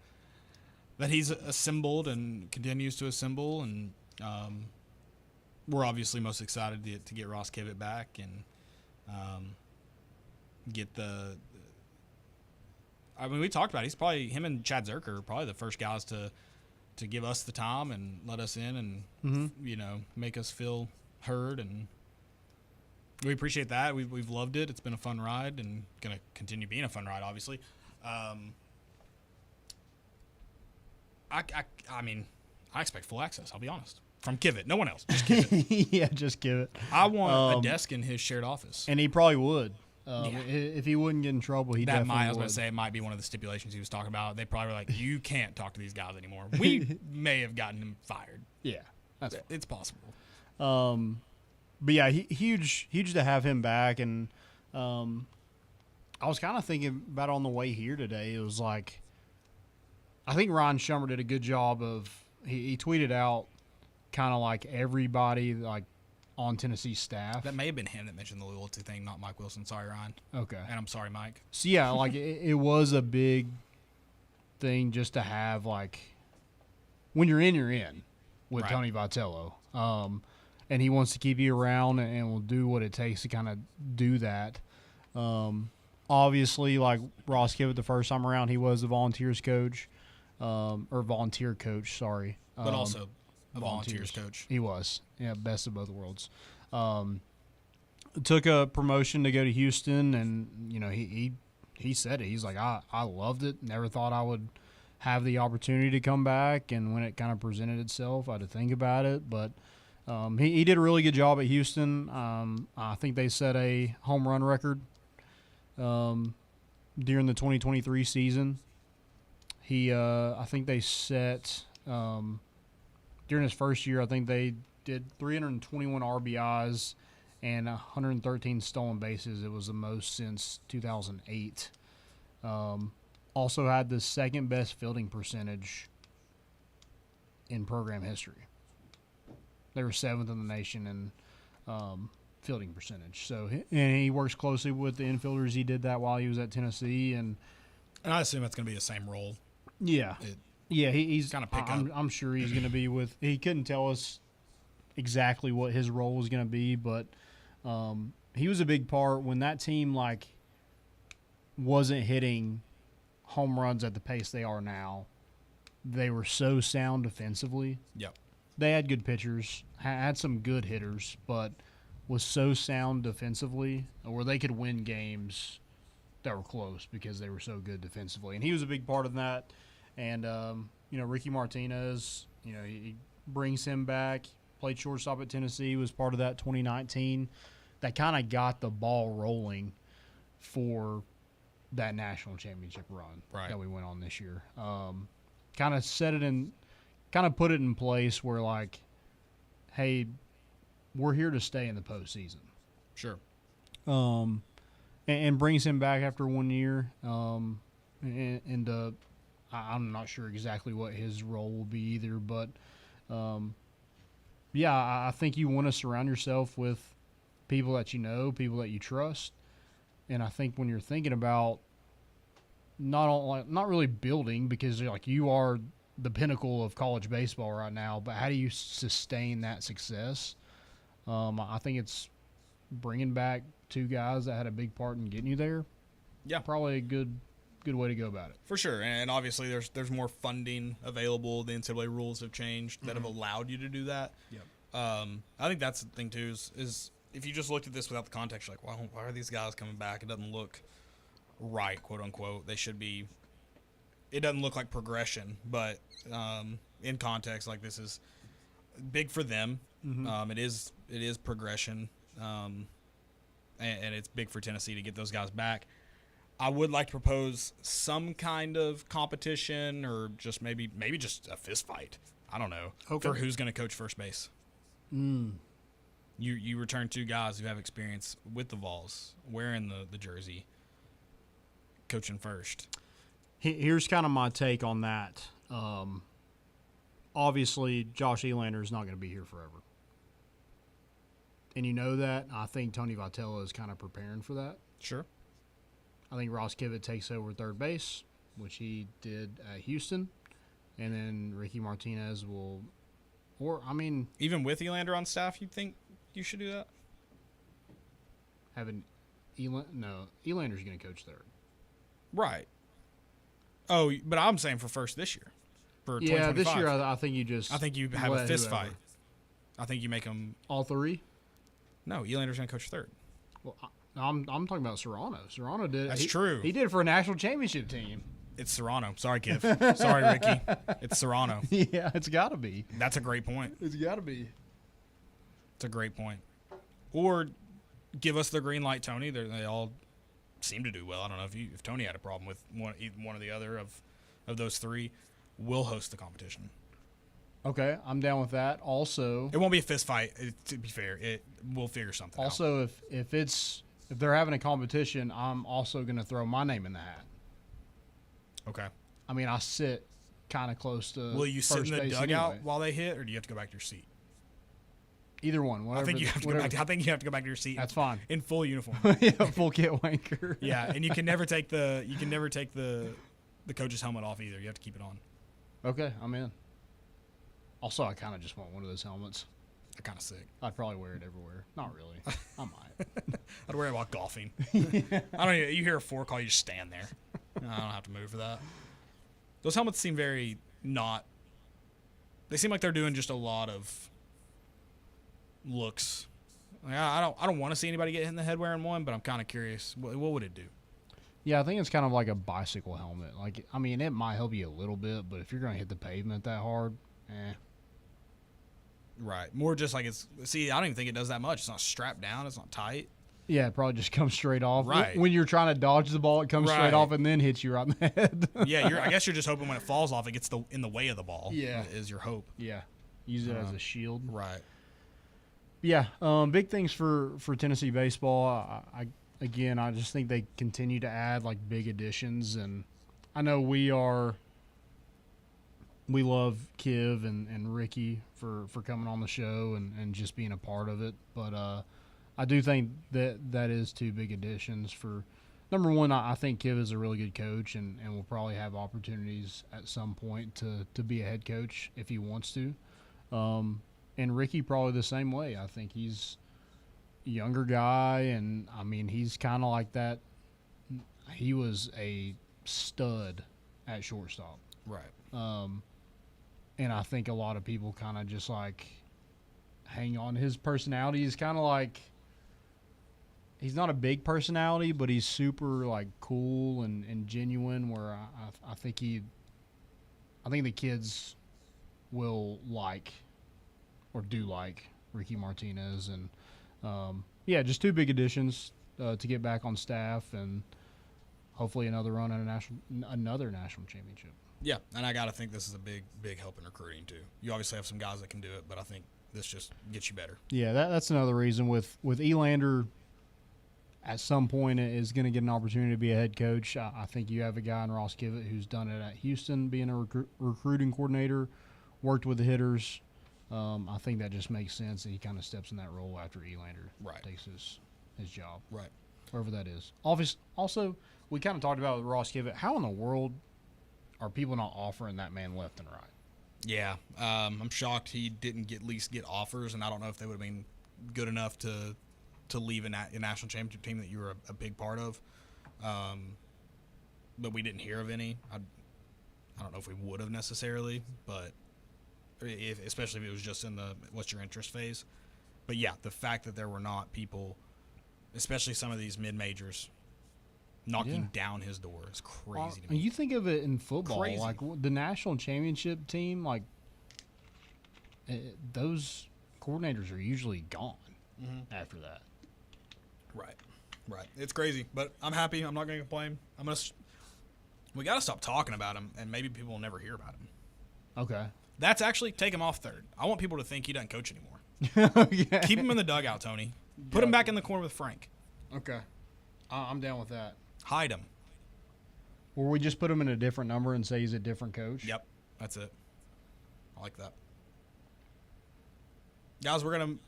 he's assembled and continues to assemble, and we're obviously most excited to get Ross Kivett back and get the. I mean, we talked about it. He's probably, him and Chad Zerker are probably the first guys to give us the time and let us in and make us feel heard, and we appreciate that. We've loved it. It's been a fun ride and gonna continue being a fun ride, obviously. I mean, I expect full access, I'll be honest. From Kivett. No one else. Just Kivett. Yeah, just give it. I want a desk in his shared office. And he probably would. Yeah. If he wouldn't get in trouble, he definitely I was would. going to say, it might be one of the stipulations he was talking about. They probably were like, you can't talk to these guys anymore. We may have gotten him fired. Yeah, that's fine. It's possible. But yeah, huge to have him back. And I was kind of thinking about on the way here today. It was like, I think Ryan Shummer did a good job of he tweeted out kind of like everybody like on Tennessee's staff. That may have been him that mentioned the loyalty thing, not Mike Wilson. Sorry, Ryan. Okay. And I'm sorry, Mike. So yeah, like it was a big thing just to have like when you're in with Right. Tony Vitello. And he wants to keep you around and will do what it takes to kind of do that. Obviously, like Ross Kivett the first time around, he was the volunteers coach, or volunteer coach, sorry. But also a volunteers coach. He was. Yeah, best of both worlds. Took a promotion to go to Houston, and, you know, he said it. He's like, I loved it. Never thought I would have the opportunity to come back, and when it kind of presented itself, I had to think about it. But he did a really good job at Houston. I think they set a home run record during the 2023 season. I think they set during his first year, I think they did 321 RBIs and 113 stolen bases. It was the most since 2008. Also had the second best fielding percentage in program history. They were 7th in the nation in fielding percentage. So, and he works closely with the infielders. He did that while he was at Tennessee, and I assume that's going to be the same role. yeah, he's Kinda pick I'm, up. I'm sure he's going to be with. He couldn't tell us exactly what his role was going to be, but he was a big part when that team like wasn't hitting home runs at the pace they are now. They were so sound defensively. Yep. They had good pitchers, had some good hitters, but was so sound defensively where they could win games that were close because they were so good defensively. And he was a big part of that. And, you know, Ricky Martinez, you know, he brings him back, played shortstop at Tennessee, was part of that 2019. That kind of got the ball rolling for that national championship run that we went on this year. Kind of put it in place where, like, hey, we're here to stay in the postseason. Sure. And brings him back after 1 year. I'm not sure exactly what his role will be either, but yeah, I think you want to surround yourself with people that you know, people that you trust. And I think when you're thinking about not really building, because like you are the pinnacle of college baseball right now, but how do you sustain that success? I think it's bringing back two guys that had a big part in getting you there. Yeah. Probably a good way to go about it. For sure, and obviously there's more funding available. The NCAA rules have changed that have allowed you to do that. Yep. I think that's the thing too. Is if you just looked at this without the context, you're like, why are these guys coming back? It doesn't look right, quote unquote. They should be. It doesn't look like progression, but in context, like this is big for them. Mm-hmm. It is progression, and it's big for Tennessee to get those guys back. I would like to propose some kind of competition, or just maybe just a fist fight. I don't know for who's going to coach first base. You return two guys who have experience with the Vols, wearing the jersey, coaching first. Here's kind of my take on that. Obviously, Josh Elander is not going to be here forever. And you know that. I think Tony Vitello is kind of preparing for that. Sure. I think Ross Kivett takes over third base, which he did at Houston. And then Ricky Martinez will – even with Elander on staff, you think you should do that? Elander's going to coach third. Right. Oh, but I'm saying for first this year. For Yeah, 2025. this year I think you just – I think you have a let fist whoever. fight. I think you make them All three? – no, Elander's going to coach third. Well, I'm talking about Serrano. Serrano did – That's true. He did it for a national championship team. It's Serrano. Sorry, Kiv. Sorry, Ricky. It's Serrano. Yeah, it's got to be. That's a great point. It's got to be. It's a great point. Or give us the green light, Tony. They all seem to do well. I don't know if Tony had a problem with one or the other of those three. We'll host the competition. Okay, I'm down with that. Also, It won't be a fist fight. To be fair, we'll figure something out. also if they're having a competition, I'm also going to throw my name in the hat. Okay. I mean, I sit kind of close to. Will you sit in first the base dugout anyway. while they hit, or do you have to go back to your seat? Either one. Whatever. I think you have to go whatever. back. I think you have to go back to your seat. That's fine. In full uniform. Yeah, full kit wanker. Yeah, and you can never take the coach's helmet off either. You have to keep it on. Okay, I'm in. Also, I kind of just want one of those helmets. They're kind of sick. I'd probably wear it everywhere. Not really. I might. I'd wear it while golfing. I don't. Even, you hear a four call, you just stand there. I don't have to move for that. Those helmets seem very not. They seem like they're doing just a lot of looks. Like, I don't want to see anybody get hit in the head wearing one, but I'm kind of curious. What would it do? Yeah, I think it's kind of like a bicycle helmet. Like, I mean, it might help you a little bit, but if you're going to hit the pavement that hard, Right. More just like it's. See, I don't even think it does that much. It's not strapped down. It's not tight. Yeah, it probably just comes straight off. Right. When you're trying to dodge the ball, it comes Right. straight off and then hits you right in the head. Yeah. I guess you're just hoping when it falls off, it gets in the way of the ball. Yeah. Is your hope. Yeah. Use it as a shield. Right. Yeah. Big things for Tennessee baseball. I just think they continue to add like big additions, and I know we love Kiv and Ricky for coming on the show and just being a part of it. But I do think that is two big additions. For number one, I think Kiv is a really good coach and will probably have opportunities at some point to be a head coach if he wants to. And Ricky probably the same way. I think he's a younger guy, and I mean he's kind of like that. He was a stud at shortstop. Right. And I think a lot of people kind of just like hang on to his personality. He's kind of like, he's not a big personality, but he's super like cool and genuine, where I think the kids will like or do like Ricky Martinez. And yeah, just two big additions to get back on staff and hopefully another run at another national championship. Yeah, and I got to think this is a big help in recruiting too. You obviously have some guys that can do it, but I think this just gets you better. Yeah, that's another reason with Elander. At some point, is going to get an opportunity to be a head coach. I think you have a guy in Ross Kivett who's done it at Houston, being a recruiting coordinator, worked with the hitters. I think that just makes sense that he kind of steps in that role after Elander takes his job, Right. wherever that is. Also, we kind of talked about with Ross Kivett. How in the world are people not offering that man left and right? Yeah, I'm shocked he didn't at least get offers, and I don't know if they would have been good enough to leave a national championship team that you were a big part of. But we didn't hear of any. I don't know if we would have necessarily, but especially if it was just in the what's your interest phase. But yeah, the fact that there were not people, especially some of these mid-majors, knocking down his door is crazy to me. You think of it in football, Crazy. like the national championship team, like those coordinators are usually gone after that. Right. It's crazy, but I'm happy. I'm not going to complain. We got to stop talking about him, and maybe people will never hear about him. Okay. That's actually take him off third. I want people to think he doesn't coach anymore. Yeah. Keep him in the dugout, Tony. Put him back in the corner with Frank. Okay. I'm down with that. Hide him. Or we just put him in a different number and say he's a different coach? Yep, that's it. I like that. Guys, we're going to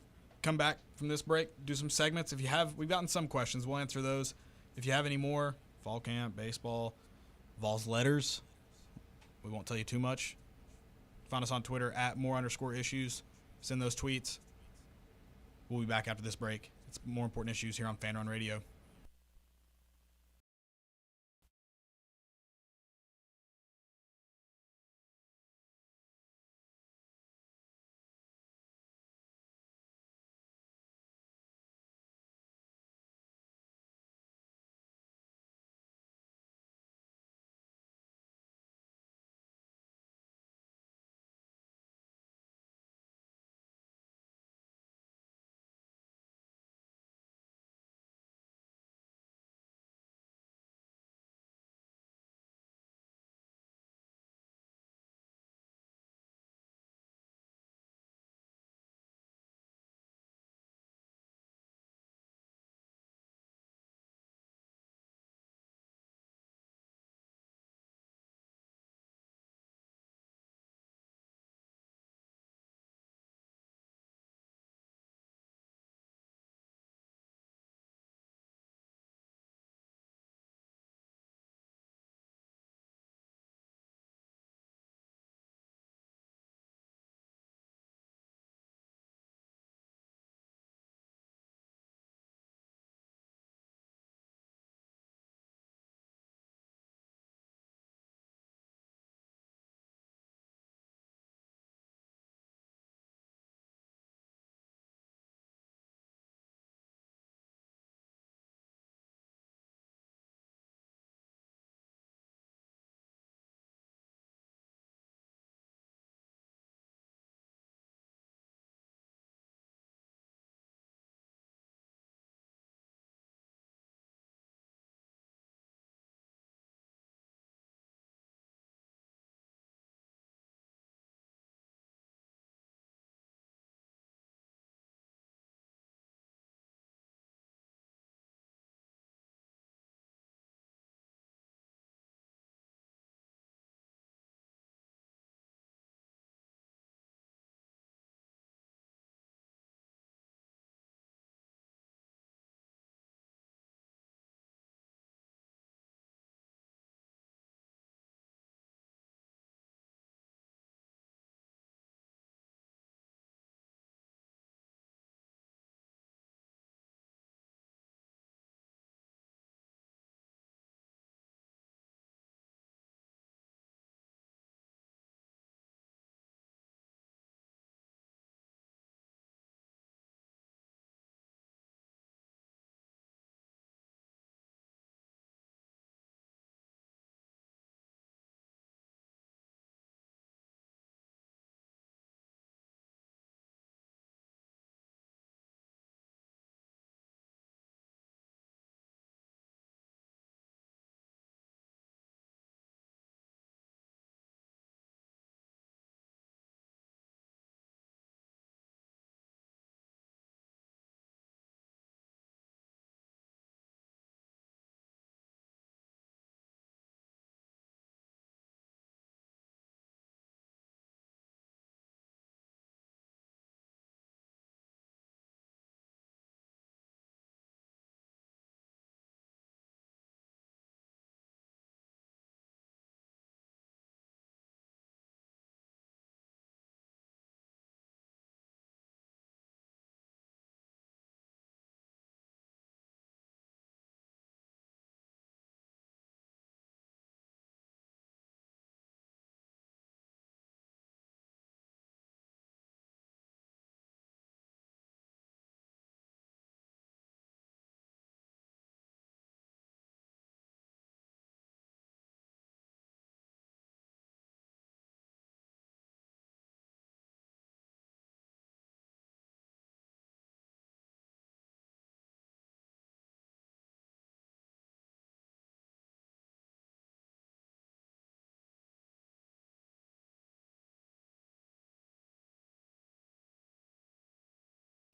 come back from this break, do some segments. We've gotten some questions. We'll answer those. If you have any more, fall camp, baseball, Vols letters, we won't tell you too much. Find us on Twitter at @more_issues. Send those tweets. We'll be back after this break. It's More Important Issues here on Fan Run Radio.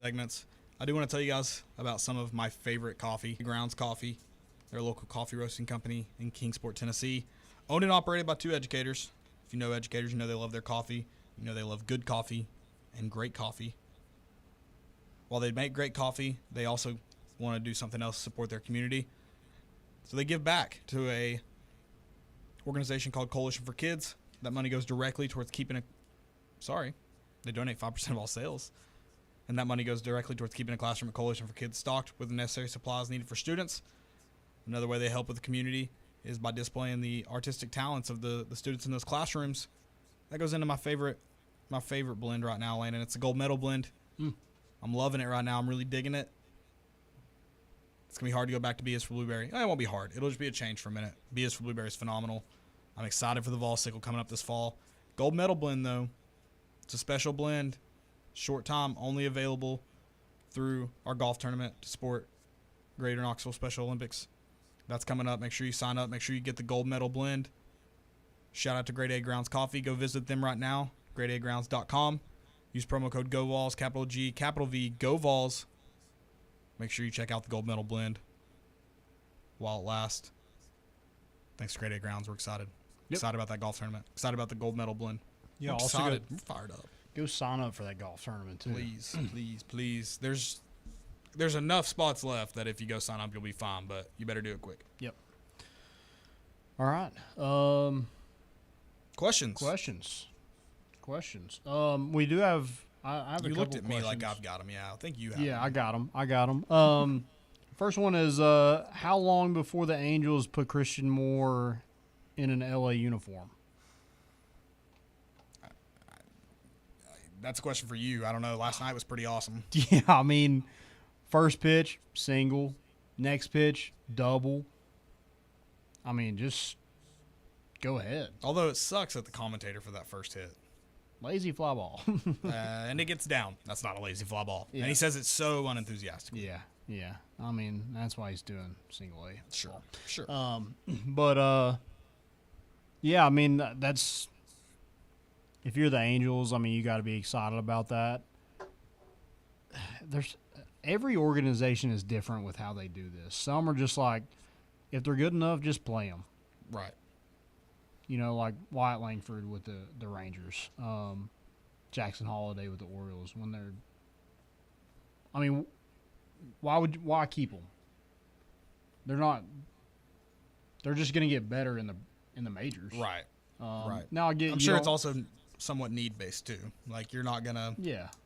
segments. I do want to tell you guys about some of my favorite coffee. Grounds Coffee. They're a local coffee roasting company in Kingsport, Tennessee. Owned and operated by 2 educators. If you know educators, you know they love their coffee. You know they love good coffee and great coffee. While they make great coffee, they also want to do something else to support their community. So they give back to a organization called Coalition for Kids. That money goes directly towards they donate 5% of all sales. And that money goes directly towards keeping a classroom at Coalition for Kids stocked with the necessary supplies needed for students. Another way they help with the community is by displaying the artistic talents of the students in those classrooms. That goes into my favorite blend right now, Landon. It's a gold medal blend. I'm loving it right now. I'm really digging it. It's going to be hard to go back to B is for Blueberry. It won't be hard. It'll just be a change for a minute. B is for Blueberry is phenomenal. I'm excited for the Vol Sickle coming up this fall. Gold medal blend, though. It's a special blend. Short time, only available through our golf tournament to support Greater Knoxville Special Olympics. That's coming up. Make sure you sign up. Make sure you get the gold medal blend. Shout out to Grade A Grounds Coffee. Go visit them right now. GradeAGrounds.com. Use promo code GOVOLS, capital G, capital V, GOVOLS. Make sure you check out the gold medal blend while it lasts. Thanks to Grade A Grounds. We're excited. Excited about that golf tournament. Excited about the gold medal blend. Yeah, I'm also excited. I'm fired up. Go sign up for that golf tournament too. Please, please, please. There's enough spots left that if you go sign up, you'll be fine, but you better do it quick. Yep. All right. Questions? We do have. I have a You couple looked at me questions. like I've got them. Yeah, I think you have. Yeah, them. I got them. First one is how long before the Angels put Christian Moore in an LA uniform? That's a question for you. I don't know. Last night was pretty awesome. Yeah, I mean, first pitch single, next pitch double. I mean, just go ahead. Although it sucks at the commentator for that first hit. Lazy fly ball. And it gets down. That's not a lazy fly ball. Yeah. And he says it so unenthusiastically. Yeah. I mean, that's why he's doing single A. Sure. But yeah, I mean, that's if you're the Angels, I mean, you got to be excited about that. There's every organization is different with how they do this. Some are just like, if they're good enough, just play them. Right. You know, like Wyatt Langford with the Rangers, Jackson Holiday with the Orioles. When they're, I mean, why keep them? They're not. They're just going to get better in the majors. Right. Right. Now I get. I'm sure it's also somewhat need based too. Like you're not gonna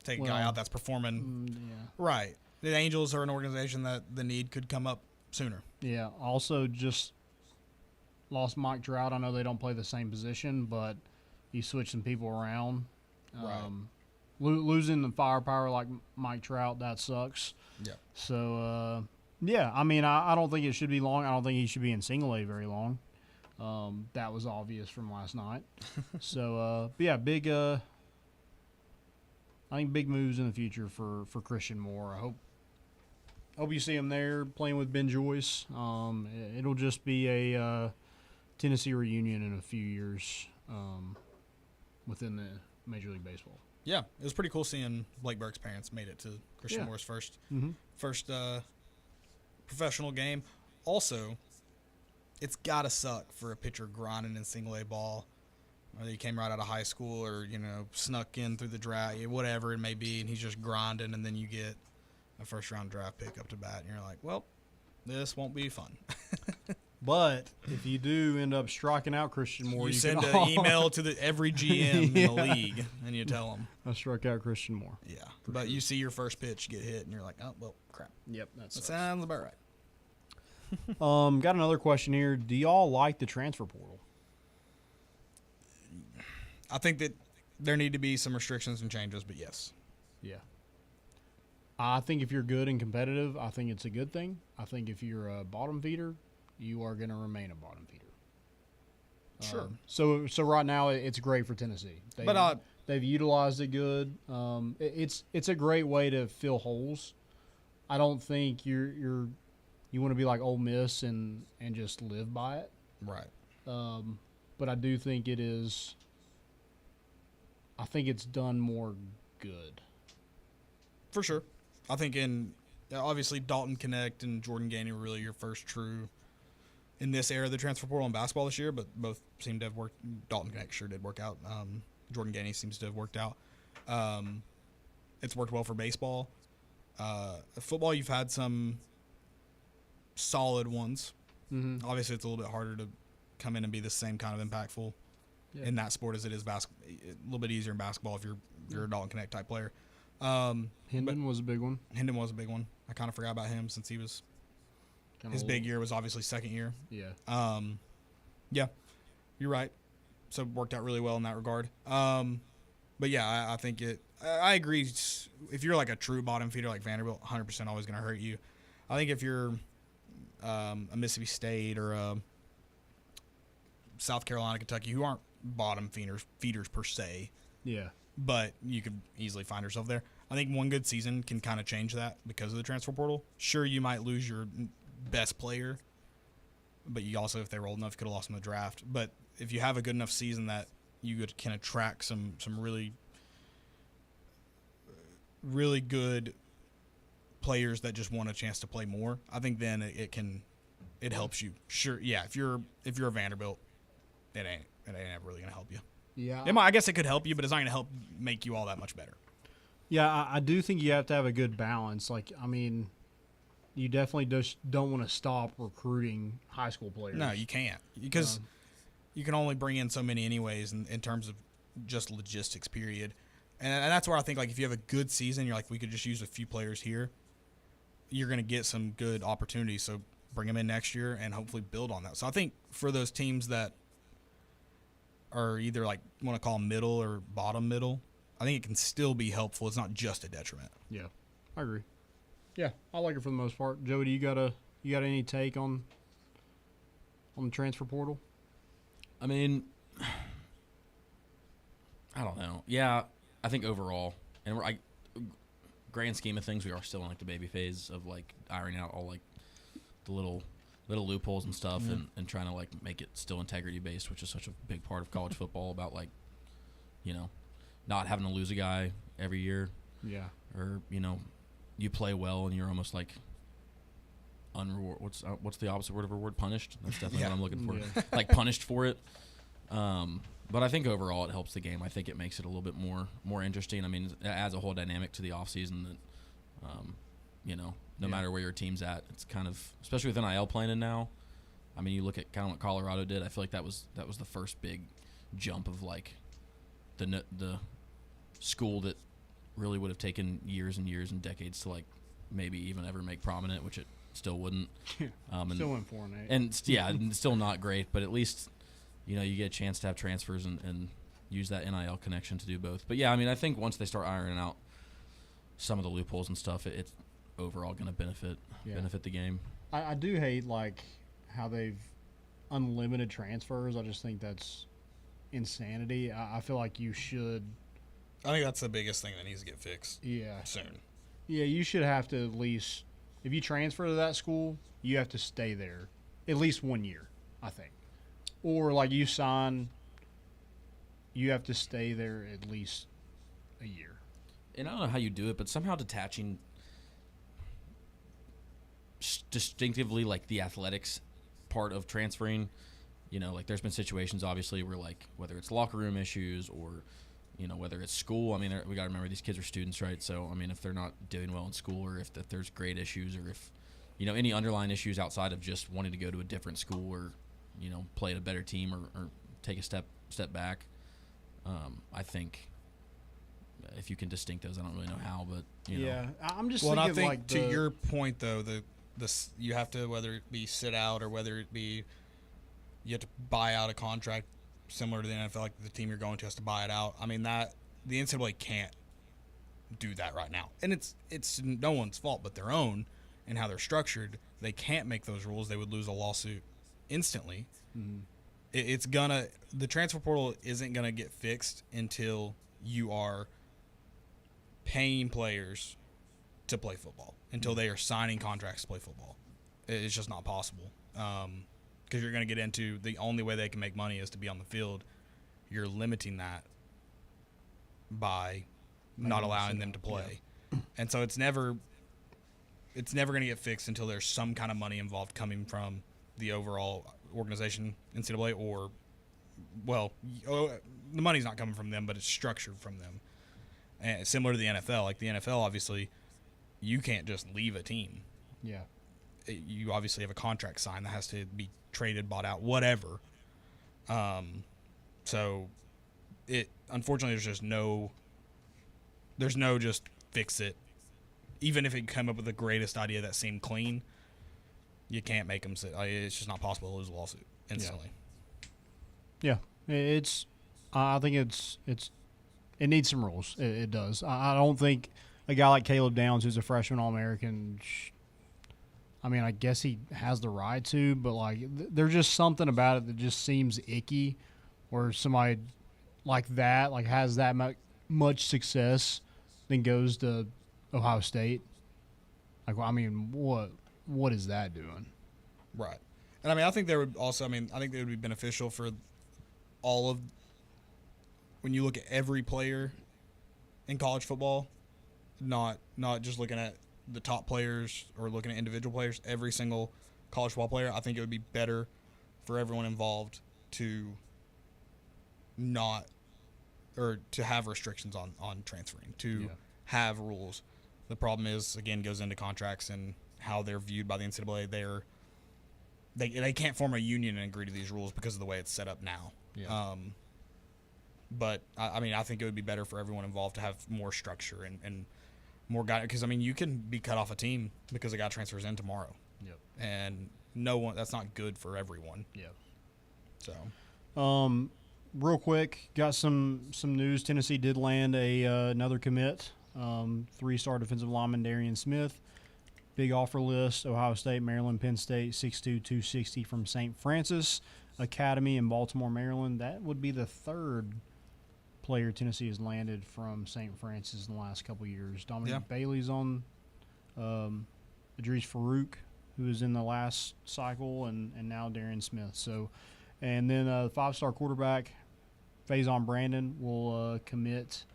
take a guy out that's performing. Right. The Angels are an organization that the need could come up sooner. Yeah. Also, just lost Mike Trout. I know they don't play the same position, but you switch some people around. Right. Losing the firepower like Mike Trout, that sucks. Yeah. So, yeah, I mean, I don't think it should be long. I don't think he should be in single A very long. That was obvious from last night. So, but yeah, big. I think big moves in the future for Christian Moore. I hope you see him there playing with Ben Joyce. It'll just be a Tennessee reunion in a few years within the Major League Baseball. Yeah, it was pretty cool seeing Blake Burke's parents made it to Christian Moore's first professional game. Also, it's gotta suck for a pitcher grinding in single A ball, whether he came right out of high school or snuck in through the draft, whatever it may be, and he's just grinding, and then you get a first round draft pick up to bat, and you're like, well, this won't be fun. But if you do end up striking out Christian Moore, You you send can an email to every GM in the league, and you tell them. I struck out Christian Moore. Yeah, but you see your first pitch get hit, and you're like, oh, well, crap. Yep, That sounds about right. Got another question here. Do y'all like the transfer portal? I think that there need to be some restrictions and changes, but yes. Yeah. I think if you're good and competitive, I think it's a good thing. I think if you're a bottom feeder, you are going to remain a bottom feeder. Sure. So right now it's great for Tennessee. They've utilized it good. It's a great way to fill holes. I don't think you want to be like Ole Miss and just live by it. Right. But I do think it is. I think it's done more good. For sure. I think obviously Dalton Connect and Jordan Gainey were really your first true in this era of the transfer portal in basketball this year, but both seem to have worked. Dalton Connect sure did work out. Jordan Gainey seems to have worked out. It's worked well for baseball. Football, you've had some solid ones. Mm-hmm. Obviously, it's a little bit harder to come in and be the same kind of impactful in that sport as it is basketball. A little bit easier in basketball if you're a Dalton Connect type player. Hendon was a big one. Hendon was a big one. I kind of forgot about him since he was his big year was obviously second year. Yeah. Yeah, you're right. So it worked out really well in that regard. But yeah, I think I agree. If you're like a true bottom feeder like Vanderbilt, 100% always going to hurt you. I think if you're a Mississippi State or a South Carolina, Kentucky, who aren't bottom feeders per se, Yeah. but you could easily find yourself there. I think one good season can kind of change that because of the transfer portal. Sure, you might lose your best player, but you also, if they were old enough, could have lost in the draft. But if you have a good enough season that you can attract some really, really good players that just want a chance to play more, I think then it helps you. Sure, yeah. If you're a Vanderbilt, it ain't really gonna help you. Yeah. I guess it could help you, but it's not gonna help make you all that much better. Yeah, I do think you have to have a good balance. Like, I mean, you definitely just don't want to stop recruiting high school players. No, you can't, because you can only bring in so many anyways in terms of just logistics, period. And that's where I think, like, if you have a good season, you're like, we could just use a few players here, you're going to get some good opportunities. So bring them in next year and hopefully build on that. So I think for those teams that are either, like, want to call middle or bottom middle, I think it can still be helpful. It's not just a detriment. Yeah, I agree. Yeah, I like it for the most part. Joey, do you got any take on the transfer portal? I mean, I don't know. Yeah, I think overall, and grand scheme of things, we are still in like the baby phase of like ironing out all like the little loopholes and stuff, and trying to like make it still integrity based, which is such a big part of college football. About like, not having to lose a guy every year. Yeah. Or you play well and you're almost like unreward. What's the opposite word of reward? Punished. That's definitely what I'm looking for. Yeah. Like punished for it. But I think overall it helps the game. I think it makes it a little bit more interesting. I mean, it adds a whole dynamic to the offseason that, no matter where your team's at, it's kind of, especially with NIL playing in now. I mean, you look at kind of what Colorado did. I feel like that was the first big jump of like the school that really would have taken years and years and decades to like maybe even ever make prominent, which it still wouldn't. Still went 4-8. And yeah, and still not great, but at least you get a chance to have transfers and use that NIL connection to do both. But yeah, I mean, I think once they start ironing out some of the loopholes and stuff, it's overall going to benefit the game. I do hate like how they've unlimited transfers. I just think that's insanity. I feel like you should. I think that's the biggest thing that needs to get fixed. Yeah. Soon. Yeah, you should have to at least, if you transfer to that school, you have to stay there at least 1 year, I think. Or like you sign, you have to stay there at least a year. And I don't know how you do it, but somehow detaching distinctively like the athletics part of transferring, like there's been situations obviously where like whether it's locker room issues or whether it's school. I mean, we got to remember these kids are students, right? So I mean, if they're not doing well in school, or if there's grade issues, or if any underlying issues outside of just wanting to go to a different school or play at a better team or take a step back, I think if you can distinct those, I don't really know how, but Yeah, I'm just Well, and I thinking think like to your point though, this you have to, whether it be sit out or whether it be you have to buy out a contract similar to the NFL, like the team you're going to has to buy it out. I mean, that the NCAA can't do that right now, and it's no one's fault but their own and how they're structured. They can't make those rules. They would lose a lawsuit instantly. Mm-hmm. The transfer portal isn't gonna get fixed until you are paying players to play football, until they are signing contracts to play football. It's just not possible. Because you're going to get into the only way they can make money is to be on the field. You're limiting that by not allowing them to play. And so it's never it's never going to get fixed until there's some kind of money involved coming from the overall organization, NCAA, or, well, the money's not coming from them, but it's structured from them. And similar to the NFL. Like the NFL, obviously, you can't just leave a team. Yeah. You obviously have a contract signed that has to be traded, bought out, whatever. So it, unfortunately, there's no just fix it. Even if it come up with the greatest idea that seemed clean, you can't make them sit. It's just not possible to lose a lawsuit instantly. Yeah. I think it needs some rules. It does. I don't think a guy like Caleb Downs, who's a freshman All-American, I mean, I guess he has the right to, but like, there's just something about it that just seems icky, where somebody like that, like, has that much success, then goes to Ohio State. Like, I mean, what is that doing? Right. And I mean, I think there would also, I think it would be beneficial for all of, when you look at every player in college football, not just looking at the top players or looking at individual players, every single college football player, I think it would be better for everyone involved to have restrictions on transferring, to have rules. The problem is, again, goes into contracts and how they're viewed by the NCAA. They can't form a union and agree to these rules because of the way it's set up now. Yeah. But I think it would be better for everyone involved to have more structure and more guidance, because you can be cut off a team because a guy transfers in tomorrow. Yep. And that's not good for everyone. Yep. So, real quick, got some news. Tennessee did land another commit. 3-star defensive lineman Darian Smith. Big offer list: Ohio State, Maryland, Penn State, 6'2", 260 from St. Francis Academy in Baltimore, Maryland. That would be the third player Tennessee has landed from St. Francis in the last couple of years. Dominic Bailey's on, Idris Farouk, who was in the last cycle, and now Darian Smith. So, and then 5-star quarterback Faison Brandon will commit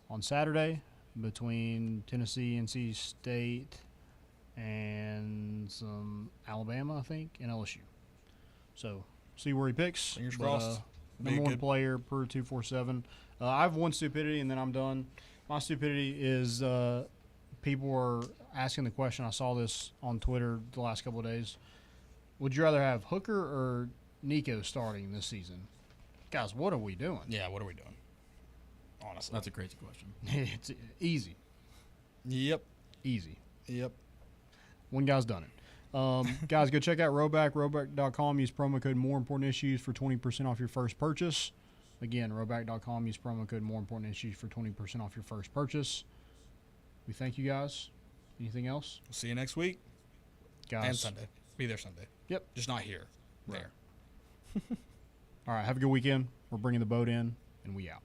on Saturday between Tennessee, NC State, and some Alabama, I think, and LSU. So, see where he picks. Fingers crossed. Number one player per 247. I have one stupidity, and then I'm done. My stupidity is people are asking the question. I saw this on Twitter the last couple of days. Would you rather have Hooker or Nico starting this season? Guys, what are we doing? yeah, what are we doing? Honestly. That's a crazy question. It's easy. Yep. Easy. Yep. One guy's done it. Guys, go check out Roback, roback.com. Use promo code More Important Issues for 20% off your first purchase. Again, roback.com. Use promo code More Important Issues for 20% off your first purchase. We thank you guys. Anything else? We'll see you next week. Guys. And Sunday. Be there Sunday. Yep. Just not here. Right. There. All right, have a good weekend. We're bringing the boat in, and we out.